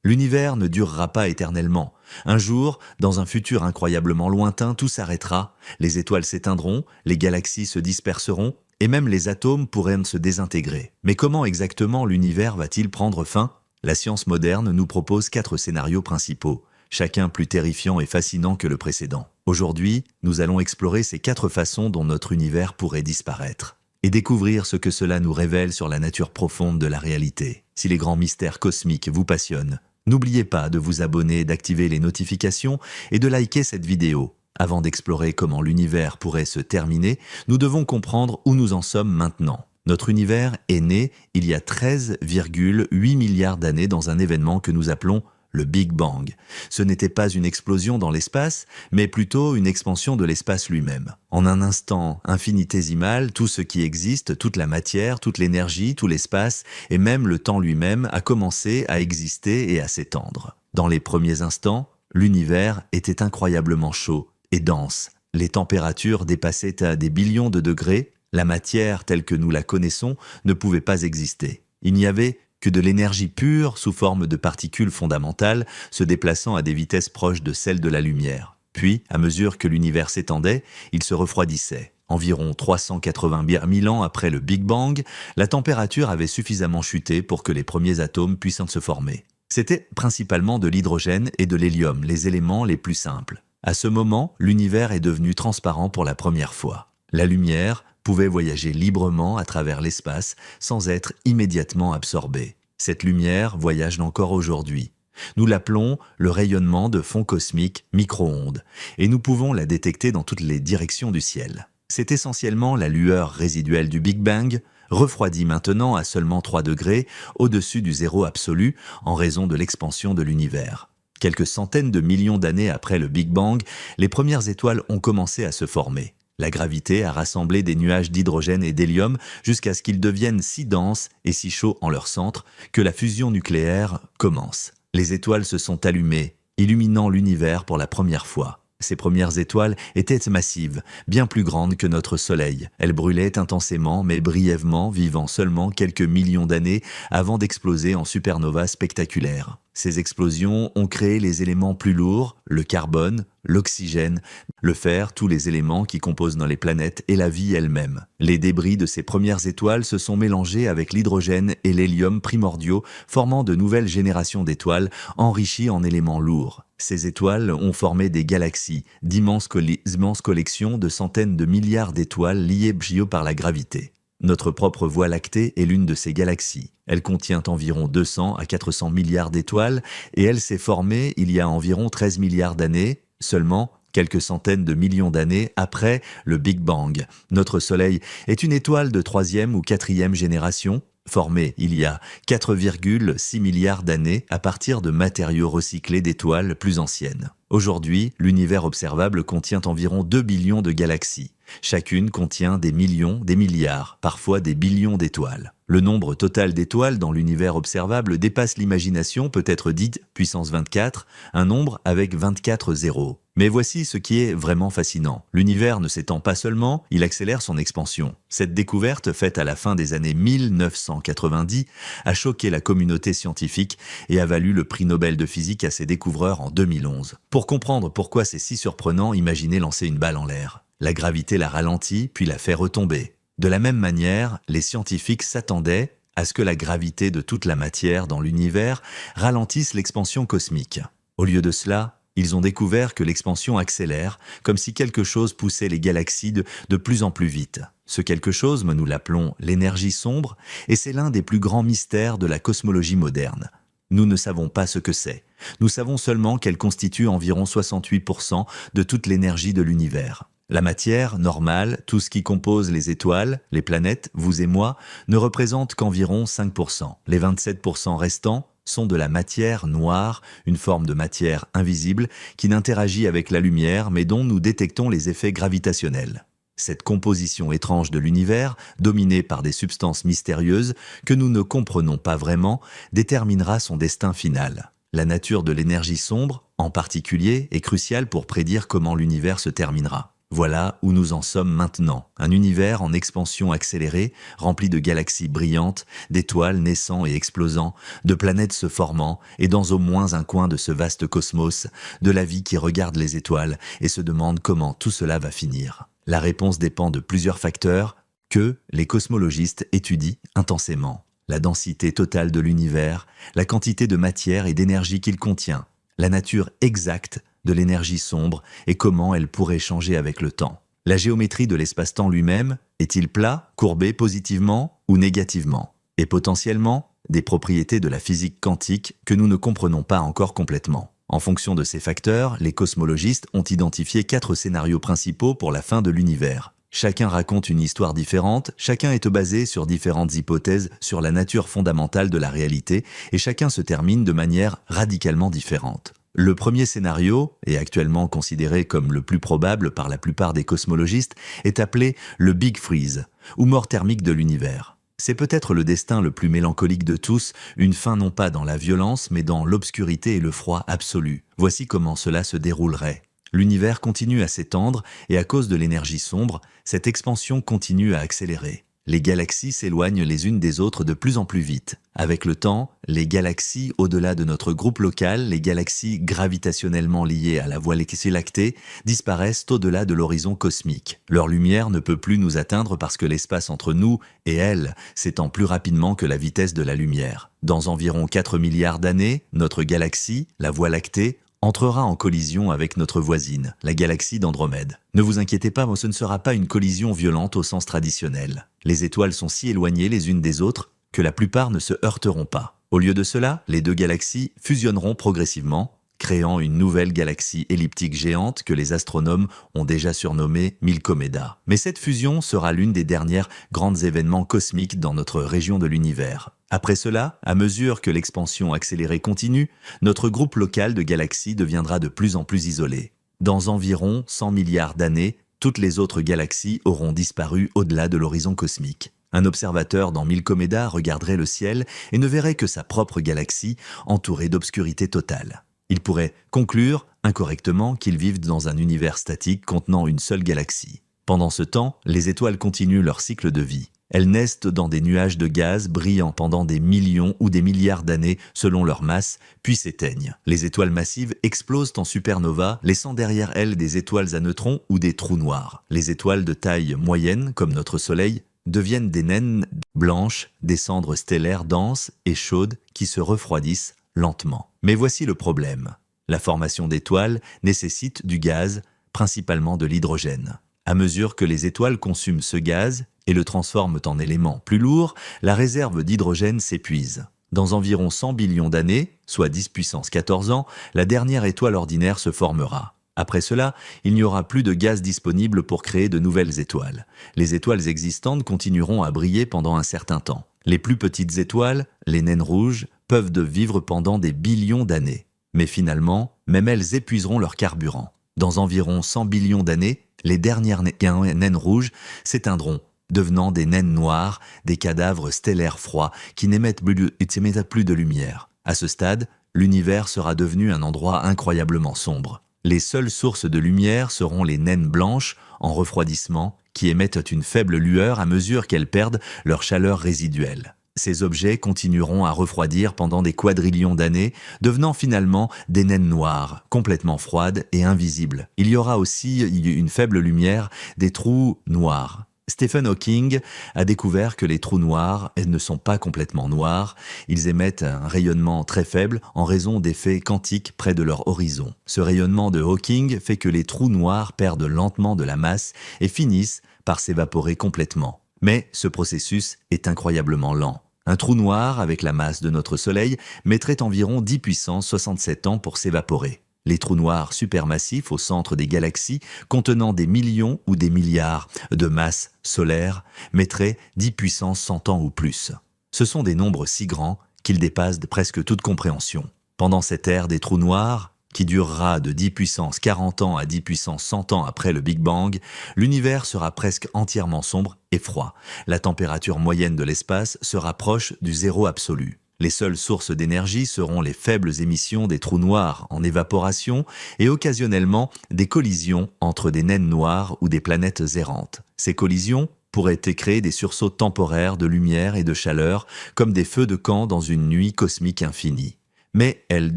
L'univers ne durera pas éternellement. Un jour, dans un futur incroyablement lointain, tout s'arrêtera, les étoiles s'éteindront, les galaxies se disperseront, et même les atomes pourraient se désintégrer. Mais comment exactement l'univers va-t-il prendre fin? La science moderne nous propose 4 scénarios principaux, chacun plus terrifiant et fascinant que le précédent. Aujourd'hui, nous allons explorer ces 4 façons dont notre univers pourrait disparaître, et découvrir ce que cela nous révèle sur la nature profonde de la réalité. Si les grands mystères cosmiques vous passionnent, n'oubliez pas de vous abonner, d'activer les notifications et de liker cette vidéo. Avant d'explorer comment l'univers pourrait se terminer, nous devons comprendre où nous en sommes maintenant. Notre univers est né il y a 13,8 milliards d'années dans un événement que nous appelons le Big Bang. Ce n'était pas une explosion dans l'espace, mais plutôt une expansion de l'espace lui-même. En un instant infinitésimal, tout ce qui existe, toute la matière, toute l'énergie, tout l'espace et même le temps lui-même a commencé à exister et à s'étendre. Dans les premiers instants, l'univers était incroyablement chaud et dense. Les températures dépassaient à des billions de degrés. La matière telle que nous la connaissons ne pouvait pas exister. Il n'y avait que de l'énergie pure sous forme de particules fondamentales se déplaçant à des vitesses proches de celles de la lumière. Puis, à mesure que l'univers s'étendait, il se refroidissait. Environ 380 000 ans après le Big Bang, la température avait suffisamment chuté pour que les premiers atomes puissent se former. C'était principalement de l'hydrogène et de l'hélium, les éléments les plus simples. À ce moment, l'univers est devenu transparent pour la première fois. La lumière pouvait voyager librement à travers l'espace sans être immédiatement absorbée. Cette lumière voyage encore aujourd'hui. Nous l'appelons le rayonnement de fond cosmique micro-ondes, et nous pouvons la détecter dans toutes les directions du ciel. C'est essentiellement la lueur résiduelle du Big Bang, refroidie maintenant à seulement 3 degrés au-dessus du zéro absolu en raison de l'expansion de l'univers. Quelques centaines de millions d'années après le Big Bang, les premières étoiles ont commencé à se former. La gravité a rassemblé des nuages d'hydrogène et d'hélium jusqu'à ce qu'ils deviennent si denses et si chauds en leur centre que la fusion nucléaire commence. Les étoiles se sont allumées, illuminant l'univers pour la première fois. Ces premières étoiles étaient massives, bien plus grandes que notre Soleil. Elles brûlaient intensément mais brièvement, vivant seulement quelques millions d'années avant d'exploser en supernova spectaculaires. Ces explosions ont créé les éléments plus lourds, le carbone, l'oxygène, le fer, tous les éléments qui composent les planètes et la vie elle-même. Les débris de ces premières étoiles se sont mélangés avec l'hydrogène et l'hélium primordiaux, formant de nouvelles générations d'étoiles enrichies en éléments lourds. Ces étoiles ont formé des galaxies, d'immenses collections de centaines de milliards d'étoiles liées par la gravité. Notre propre Voie lactée est l'une de ces galaxies. Elle contient environ 200 à 400 milliards d'étoiles et elle s'est formée il y a environ 13 milliards d'années, seulement quelques centaines de millions d'années après le Big Bang. Notre Soleil est une étoile de 3e ou 4e génération, formée il y a 4,6 milliards d'années à partir de matériaux recyclés d'étoiles plus anciennes. Aujourd'hui, l'univers observable contient environ 2 billions de galaxies. Chacune contient des millions, des milliards, parfois des billions d'étoiles. Le nombre total d'étoiles dans l'univers observable dépasse l'imagination, peut être dite puissance 24, un nombre avec 24 zéros. Mais voici ce qui est vraiment fascinant. L'univers ne s'étend pas seulement, il accélère son expansion. Cette découverte, faite à la fin des années 1990, a choqué la communauté scientifique et a valu le prix Nobel de physique à ses découvreurs en 2011. Pour comprendre pourquoi c'est si surprenant, imaginez lancer une balle en l'air. La gravité la ralentit, puis la fait retomber. De la même manière, les scientifiques s'attendaient à ce que la gravité de toute la matière dans l'univers ralentisse l'expansion cosmique. Au lieu de cela, ils ont découvert que l'expansion accélère, comme si quelque chose poussait les galaxies de plus en plus vite. Ce quelque chose, nous l'appelons l'énergie sombre, et c'est l'un des plus grands mystères de la cosmologie moderne. Nous ne savons pas ce que c'est. Nous savons seulement qu'elle constitue environ 68% de toute l'énergie de l'univers. La matière, normale, tout ce qui compose les étoiles, les planètes, vous et moi, ne représente qu'environ 5%. Les 27% restants sont de la matière noire, une forme de matière invisible qui n'interagit avec la lumière mais dont nous détectons les effets gravitationnels. Cette composition étrange de l'univers, dominée par des substances mystérieuses que nous ne comprenons pas vraiment, déterminera son destin final. La nature de l'énergie sombre, en particulier, est cruciale pour prédire comment l'univers se terminera. Voilà où nous en sommes maintenant, un univers en expansion accélérée, rempli de galaxies brillantes, d'étoiles naissant et explosant, de planètes se formant, et dans au moins un coin de ce vaste cosmos, de la vie qui regarde les étoiles et se demande comment tout cela va finir. La réponse dépend de plusieurs facteurs que les cosmologistes étudient intensément. La densité totale de l'univers, la quantité de matière et d'énergie qu'il contient, la nature exacte de l'énergie sombre et comment elle pourrait changer avec le temps. La géométrie de l'espace-temps lui-même, est-il plat, courbé positivement ou négativement? Et potentiellement, des propriétés de la physique quantique que nous ne comprenons pas encore complètement. En fonction de ces facteurs, les cosmologistes ont identifié 4 scénarios principaux pour la fin de l'univers. Chacun raconte une histoire différente, chacun est basé sur différentes hypothèses sur la nature fondamentale de la réalité et chacun se termine de manière radicalement différente. Le premier scénario, et actuellement considéré comme le plus probable par la plupart des cosmologistes, est appelé le Big Freeze, ou mort thermique de l'univers. C'est peut-être le destin le plus mélancolique de tous, une fin non pas dans la violence, mais dans l'obscurité et le froid absolu. Voici comment cela se déroulerait. L'univers continue à s'étendre, et à cause de l'énergie sombre, cette expansion continue à accélérer. Les galaxies s'éloignent les unes des autres de plus en plus vite. Avec le temps, les galaxies au-delà de notre groupe local, les galaxies gravitationnellement liées à la Voie lactée, disparaissent au-delà de l'horizon cosmique. Leur lumière ne peut plus nous atteindre parce que l'espace entre nous et elles s'étend plus rapidement que la vitesse de la lumière. Dans environ 4 milliards d'années, notre galaxie, la Voie lactée, entrera en collision avec notre voisine, la galaxie d'Andromède. Ne vous inquiétez pas, ce ne sera pas une collision violente au sens traditionnel. Les étoiles sont si éloignées les unes des autres que la plupart ne se heurteront pas. Au lieu de cela, les 2 galaxies fusionneront progressivement, créant une nouvelle galaxie elliptique géante que les astronomes ont déjà surnommée Milkomeda. Mais cette fusion sera l'une des dernières grands événements cosmiques dans notre région de l'univers. Après cela, à mesure que l'expansion accélérée continue, notre groupe local de galaxies deviendra de plus en plus isolé. Dans environ 100 milliards d'années, toutes les autres galaxies auront disparu au-delà de l'horizon cosmique. Un observateur dans Milkomeda regarderait le ciel et ne verrait que sa propre galaxie entourée d'obscurité totale. Il pourrait conclure, incorrectement, qu'ils vivent dans un univers statique contenant une seule galaxie. Pendant ce temps, les étoiles continuent leur cycle de vie. Elles naissent dans des nuages de gaz brillant pendant des millions ou des milliards d'années selon leur masse, puis s'éteignent. Les étoiles massives explosent en supernovas, laissant derrière elles des étoiles à neutrons ou des trous noirs. Les étoiles de taille moyenne, comme notre Soleil, deviennent des naines blanches, des cendres stellaires denses et chaudes qui se refroidissent lentement. Mais voici le problème. La formation d'étoiles nécessite du gaz, principalement de l'hydrogène. À mesure que les étoiles consument ce gaz et le transforment en élément plus lourd, la réserve d'hydrogène s'épuise. Dans environ 100 billions d'années, soit 10 puissance 14 ans, la dernière étoile ordinaire se formera. Après cela, il n'y aura plus de gaz disponible pour créer de nouvelles étoiles. Les étoiles existantes continueront à briller pendant un certain temps. Les plus petites étoiles, les naines rouges, peuvent vivre pendant des billions d'années. Mais finalement, même elles épuiseront leur carburant. Dans environ 100 billions d'années, les dernières naines rouges s'éteindront, devenant des naines noires, des cadavres stellaires froids qui n'émettent plus de lumière. À ce stade, l'univers sera devenu un endroit incroyablement sombre. Les seules sources de lumière seront les naines blanches en refroidissement qui émettent une faible lueur à mesure qu'elles perdent leur chaleur résiduelle. Ces objets continueront à refroidir pendant des quadrillions d'années, devenant finalement des naines noires, complètement froides et invisibles. Il y aura aussi une faible lumière des trous noirs. Stephen Hawking a découvert que les trous noirs ne sont pas complètement noirs, ils émettent un rayonnement très faible en raison d'effets quantiques près de leur horizon. Ce rayonnement de Hawking fait que les trous noirs perdent lentement de la masse et finissent par s'évaporer complètement. Mais ce processus est incroyablement lent. Un trou noir avec la masse de notre Soleil mettrait environ 10 puissance 67 ans pour s'évaporer. Les trous noirs supermassifs au centre des galaxies, contenant des millions ou des milliards de masses solaires, mettraient 10 puissance 100 ans ou plus. Ce sont des nombres si grands qu'ils dépassent presque toute compréhension. Pendant cette ère des trous noirs, qui durera de 10 puissance 40 ans à 10 puissance 100 ans après le Big Bang, l'univers sera presque entièrement sombre et froid. La température moyenne de l'espace sera proche du zéro absolu. Les seules sources d'énergie seront les faibles émissions des trous noirs en évaporation et occasionnellement des collisions entre des naines noires ou des planètes errantes. Ces collisions pourraient créer des sursauts temporaires de lumière et de chaleur comme des feux de camp dans une nuit cosmique infinie. Mais elles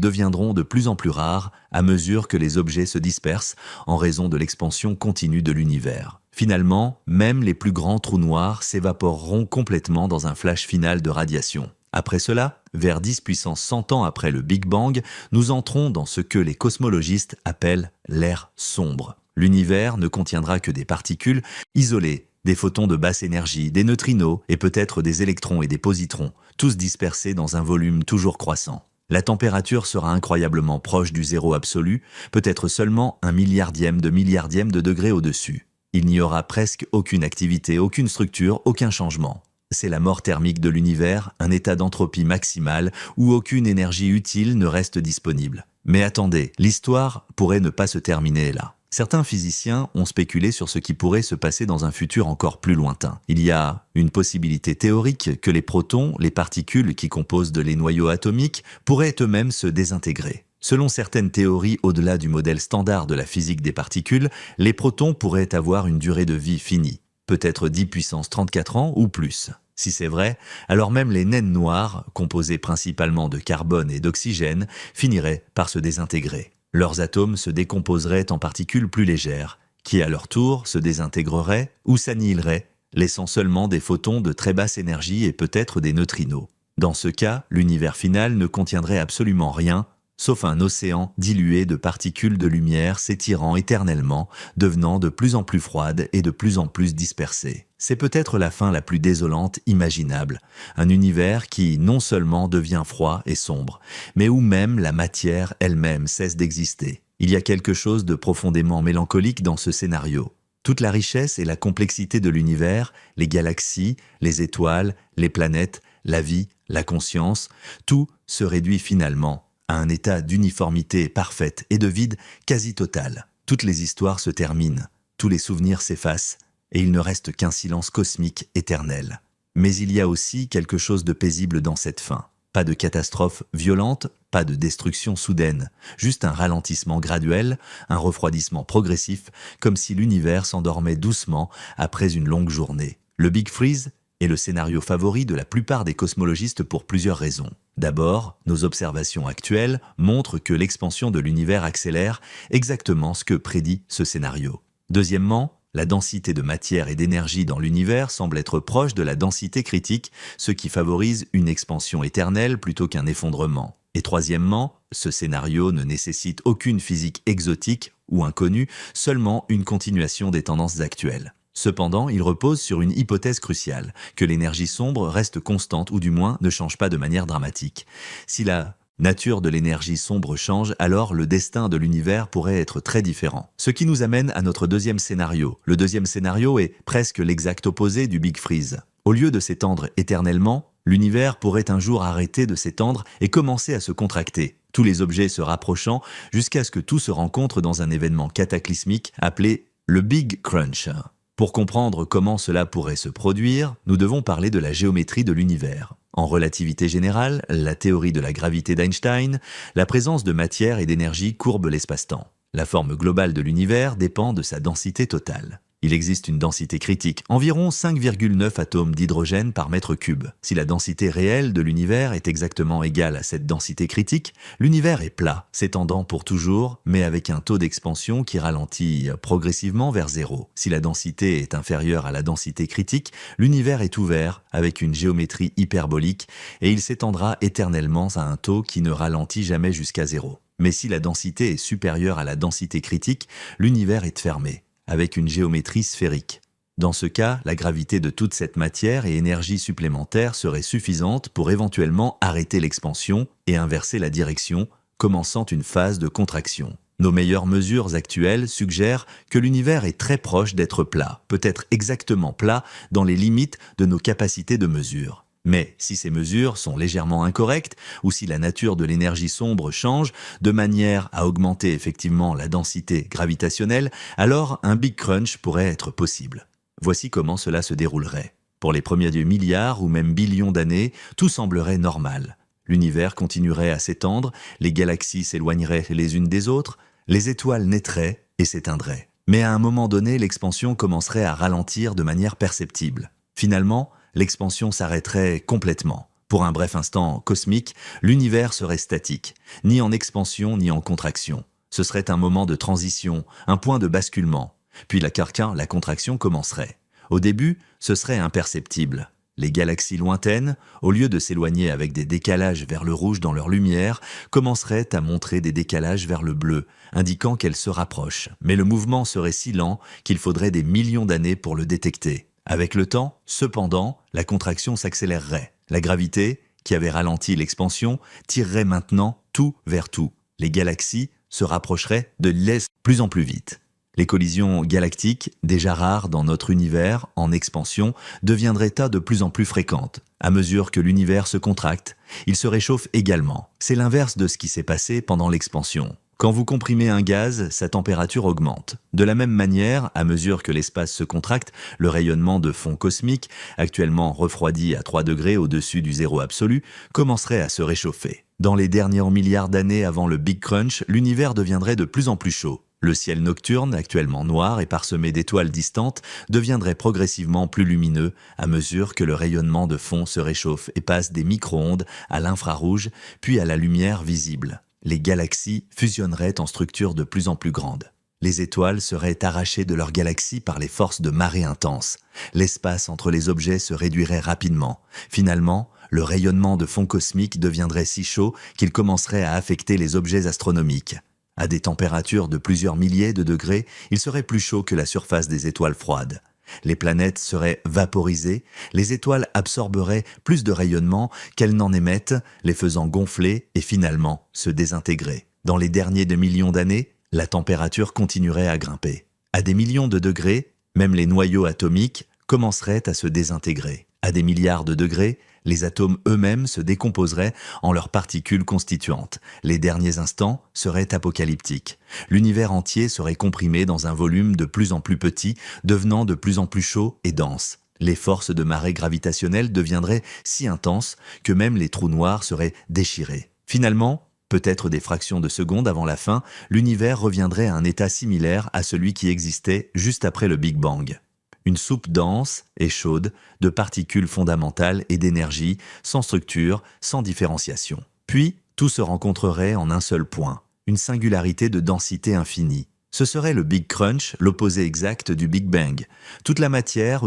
deviendront de plus en plus rares à mesure que les objets se dispersent en raison de l'expansion continue de l'univers. Finalement, même les plus grands trous noirs s'évaporeront complètement dans un flash final de radiation. Après cela, vers 10 puissance 100 ans après le Big Bang, nous entrons dans ce que les cosmologistes appellent l'ère sombre. L'univers ne contiendra que des particules isolées, des photons de basse énergie, des neutrinos et peut-être des électrons et des positrons, tous dispersés dans un volume toujours croissant. La température sera incroyablement proche du zéro absolu, peut-être seulement un milliardième de degré au-dessus. Il n'y aura presque aucune activité, aucune structure, aucun changement. C'est la mort thermique de l'univers, un état d'entropie maximale où aucune énergie utile ne reste disponible. Mais attendez, l'histoire pourrait ne pas se terminer là. Certains physiciens ont spéculé sur ce qui pourrait se passer dans un futur encore plus lointain. Il y a une possibilité théorique que les protons, les particules qui composent les noyaux atomiques, pourraient eux-mêmes se désintégrer. Selon certaines théories au-delà du modèle standard de la physique des particules, les protons pourraient avoir une durée de vie finie, peut-être 10 puissance 34 ans ou plus. Si c'est vrai, alors même les naines noires, composées principalement de carbone et d'oxygène, finiraient par se désintégrer. Leurs atomes se décomposeraient en particules plus légères, qui à leur tour se désintégreraient ou s'annihileraient, laissant seulement des photons de très basse énergie et peut-être des neutrinos. Dans ce cas, l'univers final ne contiendrait absolument rien, sauf un océan dilué de particules de lumière s'étirant éternellement, devenant de plus en plus froides et de plus en plus dispersées. C'est peut-être la fin la plus désolante imaginable, un univers qui non seulement devient froid et sombre, mais où même la matière elle-même cesse d'exister. Il y a quelque chose de profondément mélancolique dans ce scénario. Toute la richesse et la complexité de l'univers, les galaxies, les étoiles, les planètes, la vie, la conscience, tout se réduit finalement à un état d'uniformité parfaite et de vide quasi total. Toutes les histoires se terminent, tous les souvenirs s'effacent, et il ne reste qu'un silence cosmique éternel. Mais il y a aussi quelque chose de paisible dans cette fin. Pas de catastrophe violente, pas de destruction soudaine, juste un ralentissement graduel, un refroidissement progressif, comme si l'univers s'endormait doucement après une longue journée. Le Big Freeze est le scénario favori de la plupart des cosmologistes pour plusieurs raisons. D'abord, nos observations actuelles montrent que l'expansion de l'univers accélère exactement ce que prédit ce scénario. Deuxièmement, la densité de matière et d'énergie dans l'univers semble être proche de la densité critique, ce qui favorise une expansion éternelle plutôt qu'un effondrement. Et troisièmement, ce scénario ne nécessite aucune physique exotique ou inconnue, seulement une continuation des tendances actuelles. Cependant, il repose sur une hypothèse cruciale, que l'énergie sombre reste constante ou du moins ne change pas de manière dramatique. Si la nature de l'énergie sombre change, alors le destin de l'univers pourrait être très différent. Ce qui nous amène à notre deuxième scénario. Le deuxième scénario est presque l'exact opposé du Big Freeze. Au lieu de s'étendre éternellement, l'univers pourrait un jour arrêter de s'étendre et commencer à se contracter, tous les objets se rapprochant jusqu'à ce que tout se rencontre dans un événement cataclysmique appelé le Big Crunch. Pour comprendre comment cela pourrait se produire, nous devons parler de la géométrie de l'univers. En relativité générale, la théorie de la gravité d'Einstein, la présence de matière et d'énergie courbe l'espace-temps. La forme globale de l'univers dépend de sa densité totale. Il existe une densité critique, environ 5,9 atomes d'hydrogène par mètre cube. Si la densité réelle de l'univers est exactement égale à cette densité critique, l'univers est plat, s'étendant pour toujours, mais avec un taux d'expansion qui ralentit progressivement vers zéro. Si la densité est inférieure à la densité critique, l'univers est ouvert, avec une géométrie hyperbolique, et il s'étendra éternellement à un taux qui ne ralentit jamais jusqu'à zéro. Mais si la densité est supérieure à la densité critique, l'univers est fermé, avec une géométrie sphérique. Dans ce cas, la gravité de toute cette matière et énergie supplémentaire serait suffisante pour éventuellement arrêter l'expansion et inverser la direction, commençant une phase de contraction. Nos meilleures mesures actuelles suggèrent que l'univers est très proche d'être plat, peut-être exactement plat dans les limites de nos capacités de mesure. Mais si ces mesures sont légèrement incorrectes, ou si la nature de l'énergie sombre change de manière à augmenter effectivement la densité gravitationnelle, alors un Big Crunch pourrait être possible. Voici comment cela se déroulerait. Pour les premiers milliards ou même billions d'années, tout semblerait normal. L'univers continuerait à s'étendre, les galaxies s'éloigneraient les unes des autres, les étoiles naîtraient et s'éteindraient. Mais à un moment donné, l'expansion commencerait à ralentir de manière perceptible. Finalement, l'expansion s'arrêterait complètement. Pour un bref instant cosmique, l'univers serait statique, ni en expansion ni en contraction. Ce serait un moment de transition, un point de basculement. Puis la contraction commencerait. Au début, ce serait imperceptible. Les galaxies lointaines, au lieu de s'éloigner avec des décalages vers le rouge dans leur lumière, commenceraient à montrer des décalages vers le bleu, indiquant qu'elles se rapprochent. Mais le mouvement serait si lent qu'il faudrait des millions d'années pour le détecter. Avec le temps, cependant, la contraction s'accélérerait. La gravité, qui avait ralenti l'expansion, tirerait maintenant tout vers tout. Les galaxies se rapprocheraient de l'est plus en plus vite. Les collisions galactiques, déjà rares dans notre univers en expansion, deviendraient de plus en plus fréquentes. À mesure que l'univers se contracte, il se réchauffe également. C'est l'inverse de ce qui s'est passé pendant l'expansion. Quand vous comprimez un gaz, sa température augmente. De la même manière, à mesure que l'espace se contracte, le rayonnement de fond cosmique, actuellement refroidi à 3 degrés au-dessus du zéro absolu, commencerait à se réchauffer. Dans les derniers milliards d'années avant le Big Crunch, l'univers deviendrait de plus en plus chaud. Le ciel nocturne, actuellement noir et parsemé d'étoiles distantes, deviendrait progressivement plus lumineux à mesure que le rayonnement de fond se réchauffe et passe des micro-ondes à l'infrarouge, puis à la lumière visible. Les galaxies fusionneraient en structures de plus en plus grandes. Les étoiles seraient arrachées de leurs galaxies par les forces de marée intense. L'espace entre les objets se réduirait rapidement. Finalement, le rayonnement de fond cosmique deviendrait si chaud qu'il commencerait à affecter les objets astronomiques. À des températures de plusieurs milliers de degrés, il serait plus chaud que la surface des étoiles froides. Les planètes seraient vaporisées, les étoiles absorberaient plus de rayonnement qu'elles n'en émettent, les faisant gonfler et finalement se désintégrer. Dans les derniers 2 millions d'années, la température continuerait à grimper. À des millions de degrés, même les noyaux atomiques commenceraient à se désintégrer. À des milliards de degrés, les atomes eux-mêmes se décomposeraient en leurs particules constituantes. Les derniers instants seraient apocalyptiques. L'univers entier serait comprimé dans un volume de plus en plus petit, devenant de plus en plus chaud et dense. Les forces de marée gravitationnelle deviendraient si intenses que même les trous noirs seraient déchirés. Finalement, peut-être des fractions de secondes avant la fin, l'univers reviendrait à un état similaire à celui qui existait juste après le Big Bang. Une soupe dense et chaude de particules fondamentales et d'énergie, sans structure, sans différenciation. Puis, tout se rencontrerait en un seul point, une singularité de densité infinie. Ce serait le Big Crunch, l'opposé exact du Big Bang. Toute la matière,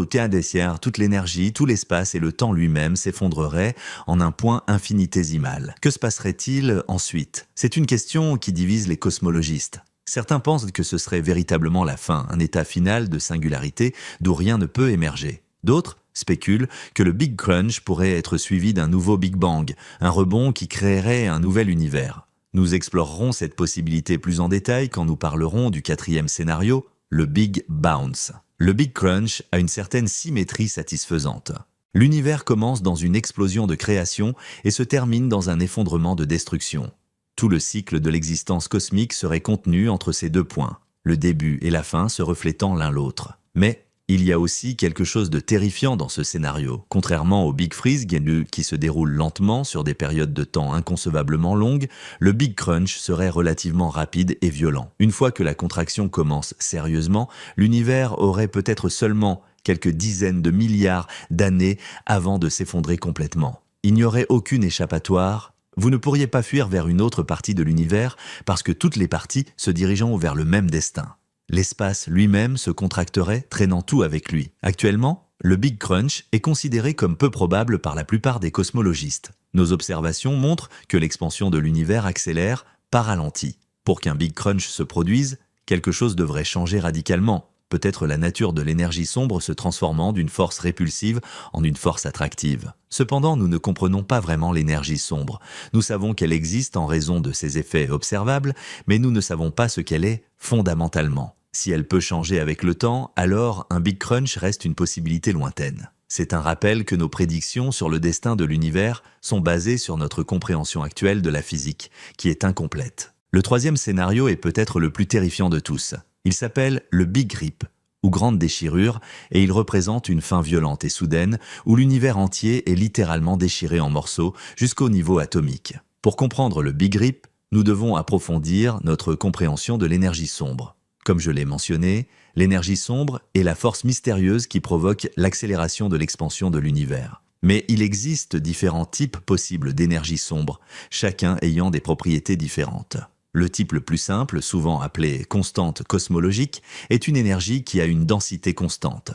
toute l'énergie, tout l'espace et le temps lui-même s'effondreraient en un point infinitésimal. Que se passerait-il ensuite? C'est une question qui divise les cosmologistes. Certains pensent que ce serait véritablement la fin, un état final de singularité d'où rien ne peut émerger. D'autres spéculent que le Big Crunch pourrait être suivi d'un nouveau Big Bang, un rebond qui créerait un nouvel univers. Nous explorerons cette possibilité plus en détail quand nous parlerons du 4e scénario, le Big Bounce. Le Big Crunch a une certaine symétrie satisfaisante. L'univers commence dans une explosion de création et se termine dans un effondrement de destruction. Tout le cycle de l'existence cosmique serait contenu entre ces deux points, le début et la fin se reflétant l'un l'autre. Mais il y a aussi quelque chose de terrifiant dans ce scénario. Contrairement au Big Freeze qui se déroule lentement sur des périodes de temps inconcevablement longues, le Big Crunch serait relativement rapide et violent. Une fois que la contraction commence sérieusement, l'univers aurait peut-être seulement quelques dizaines de milliards d'années avant de s'effondrer complètement. Il n'y aurait aucune échappatoire. Vous ne pourriez pas fuir vers une autre partie de l'univers parce que toutes les parties se dirigeant vers le même destin. L'espace lui-même se contracterait, traînant tout avec lui. Actuellement, le Big Crunch est considéré comme peu probable par la plupart des cosmologistes. Nos observations montrent que l'expansion de l'univers accélère, pas ralentit. Pour qu'un Big Crunch se produise, quelque chose devrait changer radicalement. Peut-être la nature de l'énergie sombre se transformant d'une force répulsive en une force attractive. Cependant, nous ne comprenons pas vraiment l'énergie sombre. Nous savons qu'elle existe en raison de ses effets observables, mais nous ne savons pas ce qu'elle est fondamentalement. Si elle peut changer avec le temps, alors un Big Crunch reste une possibilité lointaine. C'est un rappel que nos prédictions sur le destin de l'univers sont basées sur notre compréhension actuelle de la physique, qui est incomplète. Le 3e scénario est peut-être le plus terrifiant de tous. Il s'appelle le Big Rip, ou grande déchirure, et il représente une fin violente et soudaine où l'univers entier est littéralement déchiré en morceaux jusqu'au niveau atomique. Pour comprendre le Big Rip, nous devons approfondir notre compréhension de l'énergie sombre. Comme je l'ai mentionné, l'énergie sombre est la force mystérieuse qui provoque l'accélération de l'expansion de l'univers. Mais il existe différents types possibles d'énergie sombre, chacun ayant des propriétés différentes. Le type le plus simple, souvent appelé constante cosmologique, est une énergie qui a une densité constante.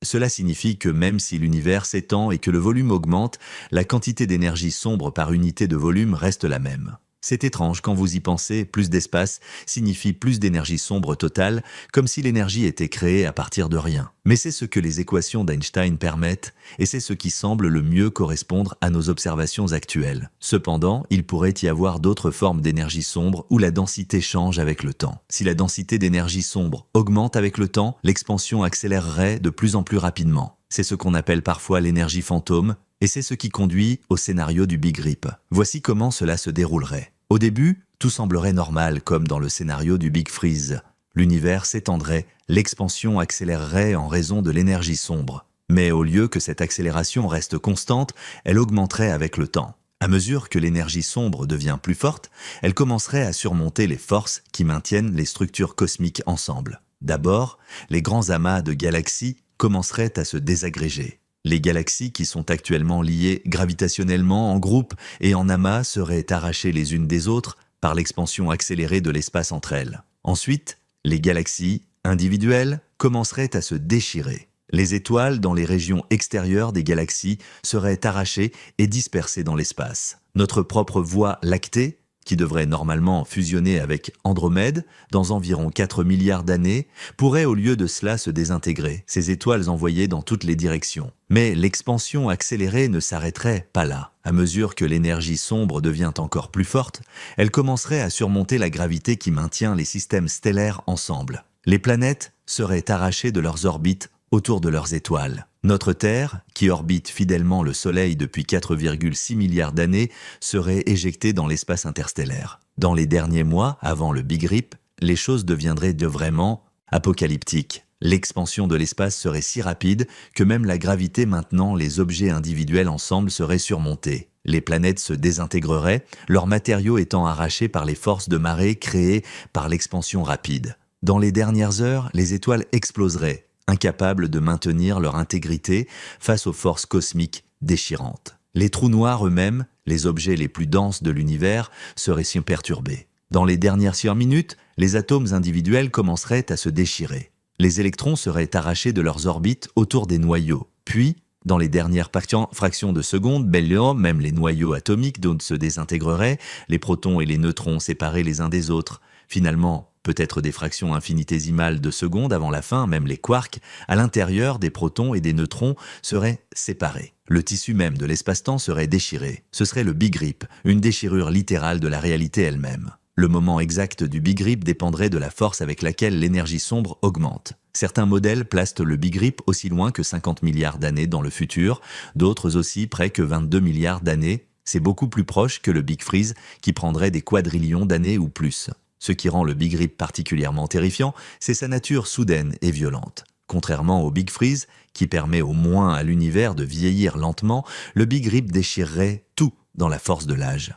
Cela signifie que même si l'univers s'étend et que le volume augmente, la quantité d'énergie sombre par unité de volume reste la même. C'est étrange quand vous y pensez, plus d'espace signifie plus d'énergie sombre totale, comme si l'énergie était créée à partir de rien. Mais c'est ce que les équations d'Einstein permettent, et c'est ce qui semble le mieux correspondre à nos observations actuelles. Cependant, il pourrait y avoir d'autres formes d'énergie sombre où la densité change avec le temps. Si la densité d'énergie sombre augmente avec le temps, l'expansion accélérerait de plus en plus rapidement. C'est ce qu'on appelle parfois l'énergie fantôme, et c'est ce qui conduit au scénario du Big Rip. Voici comment cela se déroulerait. Au début, tout semblerait normal, comme dans le scénario du Big Freeze. L'univers s'étendrait, l'expansion accélérerait en raison de l'énergie sombre. Mais au lieu que cette accélération reste constante, elle augmenterait avec le temps. À mesure que l'énergie sombre devient plus forte, elle commencerait à surmonter les forces qui maintiennent les structures cosmiques ensemble. D'abord, les grands amas de galaxies commenceraient à se désagréger. Les galaxies qui sont actuellement liées gravitationnellement en groupe et en amas seraient arrachées les unes des autres par l'expansion accélérée de l'espace entre elles. Ensuite, les galaxies individuelles commenceraient à se déchirer. Les étoiles dans les régions extérieures des galaxies seraient arrachées et dispersées dans l'espace. Notre propre Voie lactée, qui devrait normalement fusionner avec Andromède dans environ 4 milliards d'années, pourrait au lieu de cela se désintégrer, ces étoiles envoyées dans toutes les directions. Mais l'expansion accélérée ne s'arrêterait pas là. À mesure que l'énergie sombre devient encore plus forte, elle commencerait à surmonter la gravité qui maintient les systèmes stellaires ensemble. Les planètes seraient arrachées de leurs orbites autour de leurs étoiles. Notre Terre, qui orbite fidèlement le Soleil depuis 4,6 milliards d'années, serait éjectée dans l'espace interstellaire. Dans les derniers mois, avant le Big Rip, les choses deviendraient vraiment apocalyptiques. L'expansion de l'espace serait si rapide que même la gravité maintenant les objets individuels ensemble serait surmontée. Les planètes se désintégreraient, leurs matériaux étant arrachés par les forces de marée créées par l'expansion rapide. Dans les dernières heures, les étoiles exploseraient, incapables de maintenir leur intégrité face aux forces cosmiques déchirantes. Les trous noirs eux-mêmes, les objets les plus denses de l'univers, seraient si perturbés. Dans les dernières minutes, les atomes individuels commenceraient à se déchirer. Les électrons seraient arrachés de leurs orbites autour des noyaux. Puis, dans les dernières fractions de secondes, même les noyaux atomiques se désintégreraient, les protons et les neutrons séparés les uns des autres. Finalement, peut-être des fractions infinitésimales de secondes avant la fin, même les quarks, à l'intérieur des protons et des neutrons seraient séparés. Le tissu même de l'espace-temps serait déchiré. Ce serait le Big Rip, une déchirure littérale de la réalité elle-même. Le moment exact du Big Rip dépendrait de la force avec laquelle l'énergie sombre augmente. Certains modèles placent le Big Rip aussi loin que 50 milliards d'années dans le futur, d'autres aussi près que 22 milliards d'années. C'est beaucoup plus proche que le Big Freeze qui prendrait des quadrillions d'années ou plus. Ce qui rend le Big Rip particulièrement terrifiant, c'est sa nature soudaine et violente. Contrairement au Big Freeze, qui permet au moins à l'univers de vieillir lentement, le Big Rip déchirerait tout dans la force de l'âge.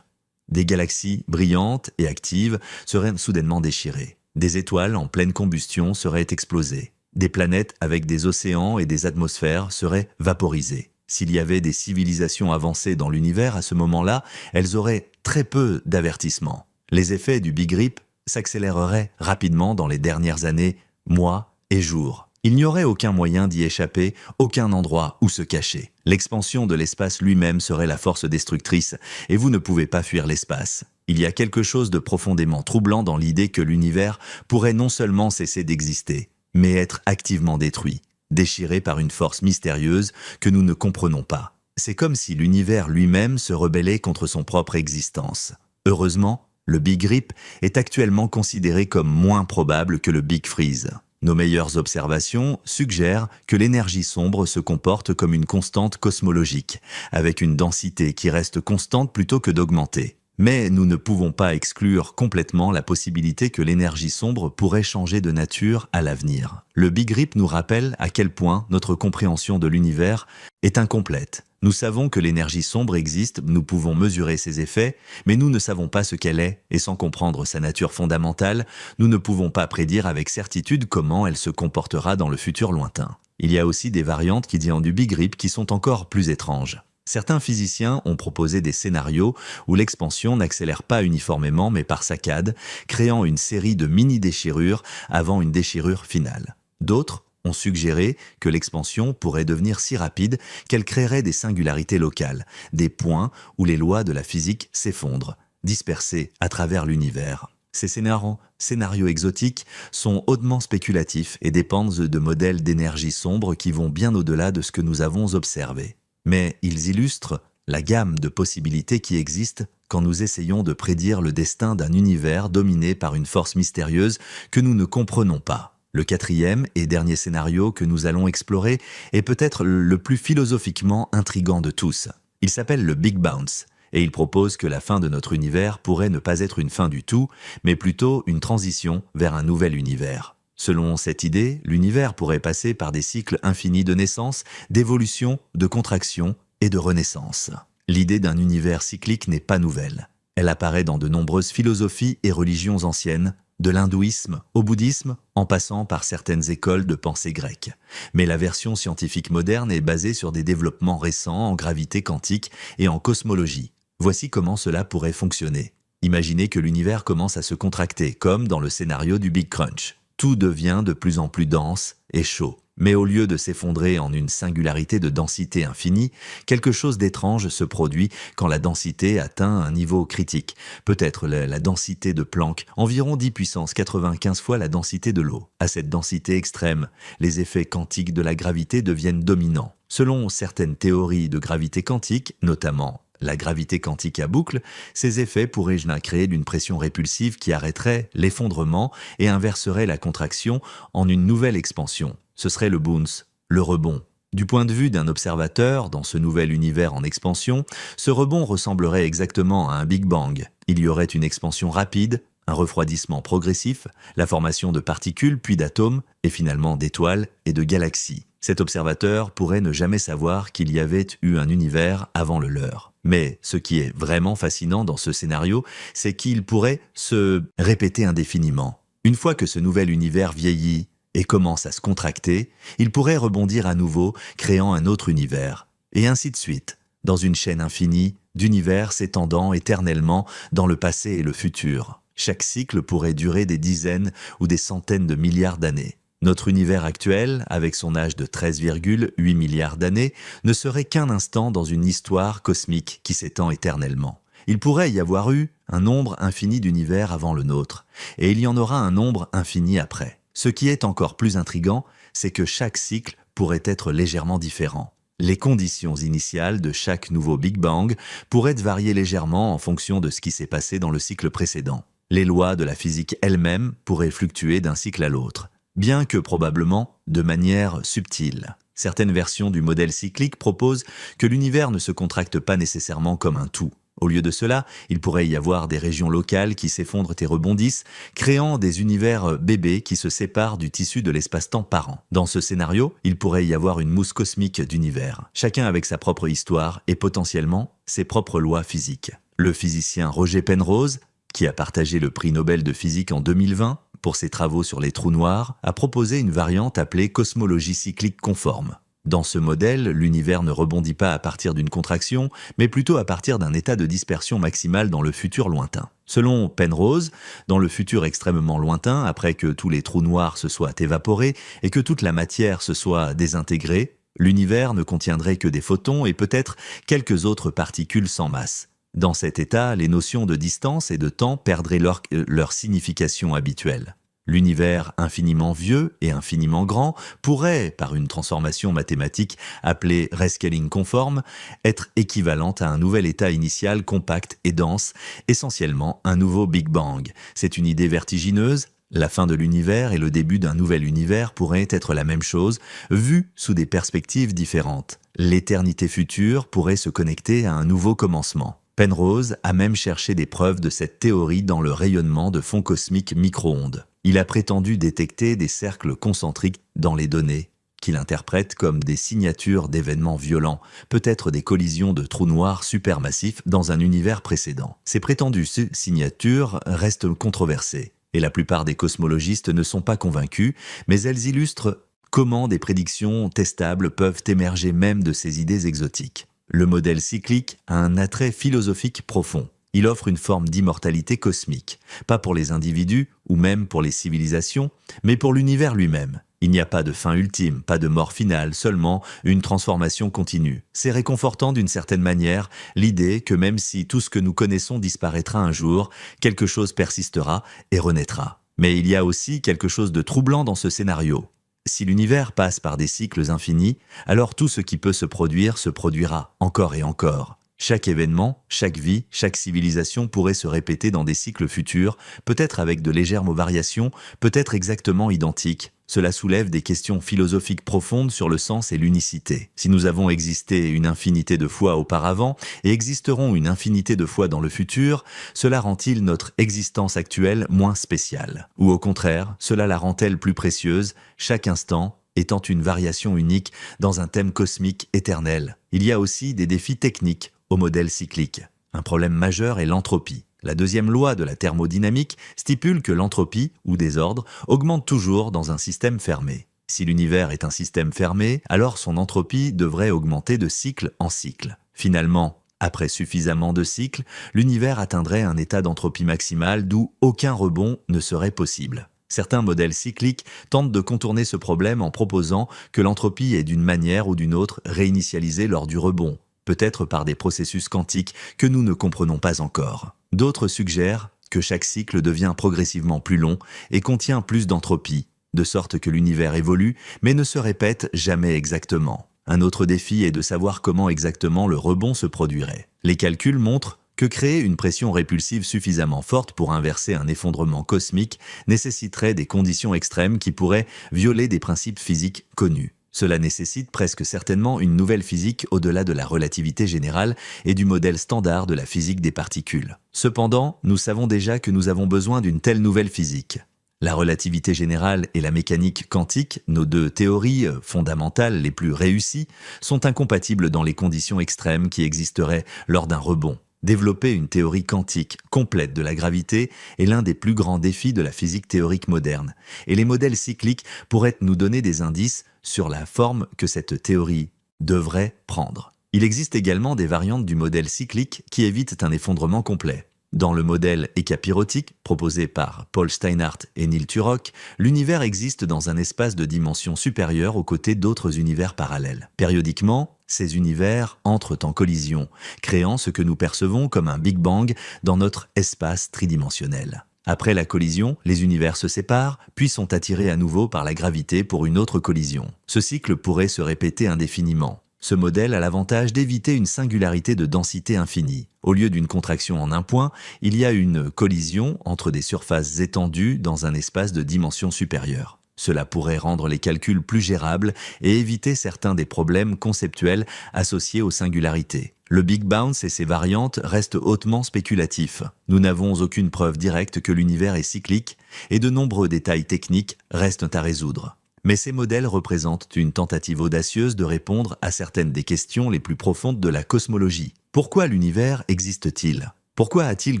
Des galaxies brillantes et actives seraient soudainement déchirées. Des étoiles en pleine combustion seraient explosées. Des planètes avec des océans et des atmosphères seraient vaporisées. S'il y avait des civilisations avancées dans l'univers à ce moment-là, elles auraient très peu d'avertissement. Les effets du Big Rip s'accéléreraient rapidement dans les dernières années, mois et jours. Il n'y aurait aucun moyen d'y échapper, aucun endroit où se cacher. L'expansion de l'espace lui-même serait la force destructrice, et vous ne pouvez pas fuir l'espace. Il y a quelque chose de profondément troublant dans l'idée que l'univers pourrait non seulement cesser d'exister, mais être activement détruit, déchiré par une force mystérieuse que nous ne comprenons pas. C'est comme si l'univers lui-même se rebellait contre son propre existence. Heureusement, le Big Rip est actuellement considéré comme moins probable que le Big Freeze. Nos meilleures observations suggèrent que l'énergie sombre se comporte comme une constante cosmologique, avec une densité qui reste constante plutôt que d'augmenter. Mais nous ne pouvons pas exclure complètement la possibilité que l'énergie sombre pourrait changer de nature à l'avenir. Le Big Rip nous rappelle à quel point notre compréhension de l'univers est incomplète. Nous savons que l'énergie sombre existe, nous pouvons mesurer ses effets, mais nous ne savons pas ce qu'elle est, et sans comprendre sa nature fondamentale, nous ne pouvons pas prédire avec certitude comment elle se comportera dans le futur lointain. Il y a aussi des variantes qui disent du Big Rip qui sont encore plus étranges. Certains physiciens ont proposé des scénarios où l'expansion n'accélère pas uniformément mais par saccades, créant une série de mini-déchirures avant une déchirure finale. D'autres ont suggéré que l'expansion pourrait devenir si rapide qu'elle créerait des singularités locales, des points où les lois de la physique s'effondrent, dispersés à travers l'univers. Ces scénarios exotiques sont hautement spéculatifs et dépendent de modèles d'énergie sombre qui vont bien au-delà de ce que nous avons observé. Mais ils illustrent la gamme de possibilités qui existent quand nous essayons de prédire le destin d'un univers dominé par une force mystérieuse que nous ne comprenons pas. Le quatrième et dernier scénario que nous allons explorer est peut-être le plus philosophiquement intrigant de tous. Il s'appelle le Big Bounce et il propose que la fin de notre univers pourrait ne pas être une fin du tout, mais plutôt une transition vers un nouvel univers. Selon cette idée, l'univers pourrait passer par des cycles infinis de naissance, d'évolution, de contraction et de renaissance. L'idée d'un univers cyclique n'est pas nouvelle. Elle apparaît dans de nombreuses philosophies et religions anciennes, de l'hindouisme au bouddhisme, en passant par certaines écoles de pensée grecques. Mais la version scientifique moderne est basée sur des développements récents en gravité quantique et en cosmologie. Voici comment cela pourrait fonctionner. Imaginez que l'univers commence à se contracter, comme dans le scénario du Big Crunch. Tout devient de plus en plus dense et chaud. Mais au lieu de s'effondrer en une singularité de densité infinie, quelque chose d'étrange se produit quand la densité atteint un niveau critique. Peut-être la densité de Planck, environ 10 puissance 95 fois la densité de l'eau. À cette densité extrême, les effets quantiques de la gravité deviennent dominants. Selon certaines théories de gravité quantique, notamment la gravité quantique à boucle, ces effets pourraient créer une pression répulsive qui arrêterait l'effondrement et inverserait la contraction en une nouvelle expansion. Ce serait le bounce, le rebond. Du point de vue d'un observateur, dans ce nouvel univers en expansion, ce rebond ressemblerait exactement à un Big Bang. Il y aurait une expansion rapide, un refroidissement progressif, la formation de particules puis d'atomes et finalement d'étoiles et de galaxies. Cet observateur pourrait ne jamais savoir qu'il y avait eu un univers avant le leur. Mais ce qui est vraiment fascinant dans ce scénario, c'est qu'il pourrait se répéter indéfiniment. Une fois que ce nouvel univers vieillit et commence à se contracter, il pourrait rebondir à nouveau, créant un autre univers. Et ainsi de suite, dans une chaîne infinie d'univers s'étendant éternellement dans le passé et le futur. Chaque cycle pourrait durer des dizaines ou des centaines de milliards d'années. Notre univers actuel, avec son âge de 13,8 milliards d'années, ne serait qu'un instant dans une histoire cosmique qui s'étend éternellement. Il pourrait y avoir eu un nombre infini d'univers avant le nôtre, et il y en aura un nombre infini après. Ce qui est encore plus intriguant, c'est que chaque cycle pourrait être légèrement différent. Les conditions initiales de chaque nouveau Big Bang pourraient varier légèrement en fonction de ce qui s'est passé dans le cycle précédent. Les lois de la physique elles-mêmes pourraient fluctuer d'un cycle à l'autre, bien que probablement de manière subtile. Certaines versions du modèle cyclique proposent que l'univers ne se contracte pas nécessairement comme un tout. Au lieu de cela, il pourrait y avoir des régions locales qui s'effondrent et rebondissent, créant des univers bébés qui se séparent du tissu de l'espace-temps parent. Dans ce scénario, il pourrait y avoir une mousse cosmique d'univers, chacun avec sa propre histoire et potentiellement ses propres lois physiques. Le physicien Roger Penrose, qui a partagé le prix Nobel de physique en 2020 pour ses travaux sur les trous noirs, a proposé une variante appelée cosmologie cyclique conforme. Dans ce modèle, l'univers ne rebondit pas à partir d'une contraction, mais plutôt à partir d'un état de dispersion maximale dans le futur lointain. Selon Penrose, dans le futur extrêmement lointain, après que tous les trous noirs se soient évaporés et que toute la matière se soit désintégrée, l'univers ne contiendrait que des photons et peut-être quelques autres particules sans masse. Dans cet état, les notions de distance et de temps perdraient leur signification habituelle. L'univers infiniment vieux et infiniment grand pourrait, par une transformation mathématique appelée rescaling conforme, être équivalente à un nouvel état initial compact et dense, essentiellement un nouveau Big Bang. C'est une idée vertigineuse. La fin de l'univers et le début d'un nouvel univers pourraient être la même chose, vue sous des perspectives différentes. L'éternité future pourrait se connecter à un nouveau commencement. Penrose a même cherché des preuves de cette théorie dans le rayonnement de fonds cosmiques micro-ondes. Il a prétendu détecter des cercles concentriques dans les données, qu'il interprète comme des signatures d'événements violents, peut-être des collisions de trous noirs supermassifs dans un univers précédent. Ces prétendues signatures restent controversées, et la plupart des cosmologistes ne sont pas convaincus, mais elles illustrent comment des prédictions testables peuvent émerger même de ces idées exotiques. Le modèle cyclique a un attrait philosophique profond. Il offre une forme d'immortalité cosmique, pas pour les individus ou même pour les civilisations, mais pour l'univers lui-même. Il n'y a pas de fin ultime, pas de mort finale, seulement une transformation continue. C'est réconfortant d'une certaine manière, l'idée que même si tout ce que nous connaissons disparaîtra un jour, quelque chose persistera et renaîtra. Mais il y a aussi quelque chose de troublant dans ce scénario. Si l'univers passe par des cycles infinis, alors tout ce qui peut se produira, encore et encore. Chaque événement, chaque vie, chaque civilisation pourrait se répéter dans des cycles futurs, peut-être avec de légères variations, peut-être exactement identiques. Cela soulève des questions philosophiques profondes sur le sens et l'unicité. Si nous avons existé une infinité de fois auparavant et existerons une infinité de fois dans le futur, cela rend-il notre existence actuelle moins spéciale? Ou au contraire, cela la rend-elle plus précieuse, chaque instant étant une variation unique dans un thème cosmique éternel? Il y a aussi des défis techniques au modèle cyclique. Un problème majeur est l'entropie. La deuxième loi de la thermodynamique stipule que l'entropie, ou désordre, augmente toujours dans un système fermé. Si l'univers est un système fermé, alors son entropie devrait augmenter de cycle en cycle. Finalement, après suffisamment de cycles, l'univers atteindrait un état d'entropie maximale d'où aucun rebond ne serait possible. Certains modèles cycliques tentent de contourner ce problème en proposant que l'entropie est d'une manière ou d'une autre réinitialisée lors du rebond, peut-être par des processus quantiques que nous ne comprenons pas encore. D'autres suggèrent que chaque cycle devient progressivement plus long et contient plus d'entropie, de sorte que l'univers évolue mais ne se répète jamais exactement. Un autre défi est de savoir comment exactement le rebond se produirait. Les calculs montrent que créer une pression répulsive suffisamment forte pour inverser un effondrement cosmique nécessiterait des conditions extrêmes qui pourraient violer des principes physiques connus. Cela nécessite presque certainement une nouvelle physique au-delà de la relativité générale et du modèle standard de la physique des particules. Cependant, nous savons déjà que nous avons besoin d'une telle nouvelle physique. La relativité générale et la mécanique quantique, nos deux théories fondamentales les plus réussies, sont incompatibles dans les conditions extrêmes qui existeraient lors d'un rebond. Développer une théorie quantique complète de la gravité est l'un des plus grands défis de la physique théorique moderne, et les modèles cycliques pourraient nous donner des indices sur la forme que cette théorie devrait prendre. Il existe également des variantes du modèle cyclique qui évitent un effondrement complet. Dans le modèle écapirotique, proposé par Paul Steinhardt et Neil Turok, l'univers existe dans un espace de dimension supérieure aux côtés d'autres univers parallèles. Périodiquement, ces univers entrent en collision, créant ce que nous percevons comme un Big Bang dans notre espace tridimensionnel. Après la collision, les univers se séparent, puis sont attirés à nouveau par la gravité pour une autre collision. Ce cycle pourrait se répéter indéfiniment. Ce modèle a l'avantage d'éviter une singularité de densité infinie. Au lieu d'une contraction en un point, il y a une collision entre des surfaces étendues dans un espace de dimension supérieure. Cela pourrait rendre les calculs plus gérables et éviter certains des problèmes conceptuels associés aux singularités. Le Big Bounce et ses variantes restent hautement spéculatifs. Nous n'avons aucune preuve directe que l'univers est cyclique et de nombreux détails techniques restent à résoudre. Mais ces modèles représentent une tentative audacieuse de répondre à certaines des questions les plus profondes de la cosmologie. Pourquoi l'univers existe-t-il? Pourquoi a-t-il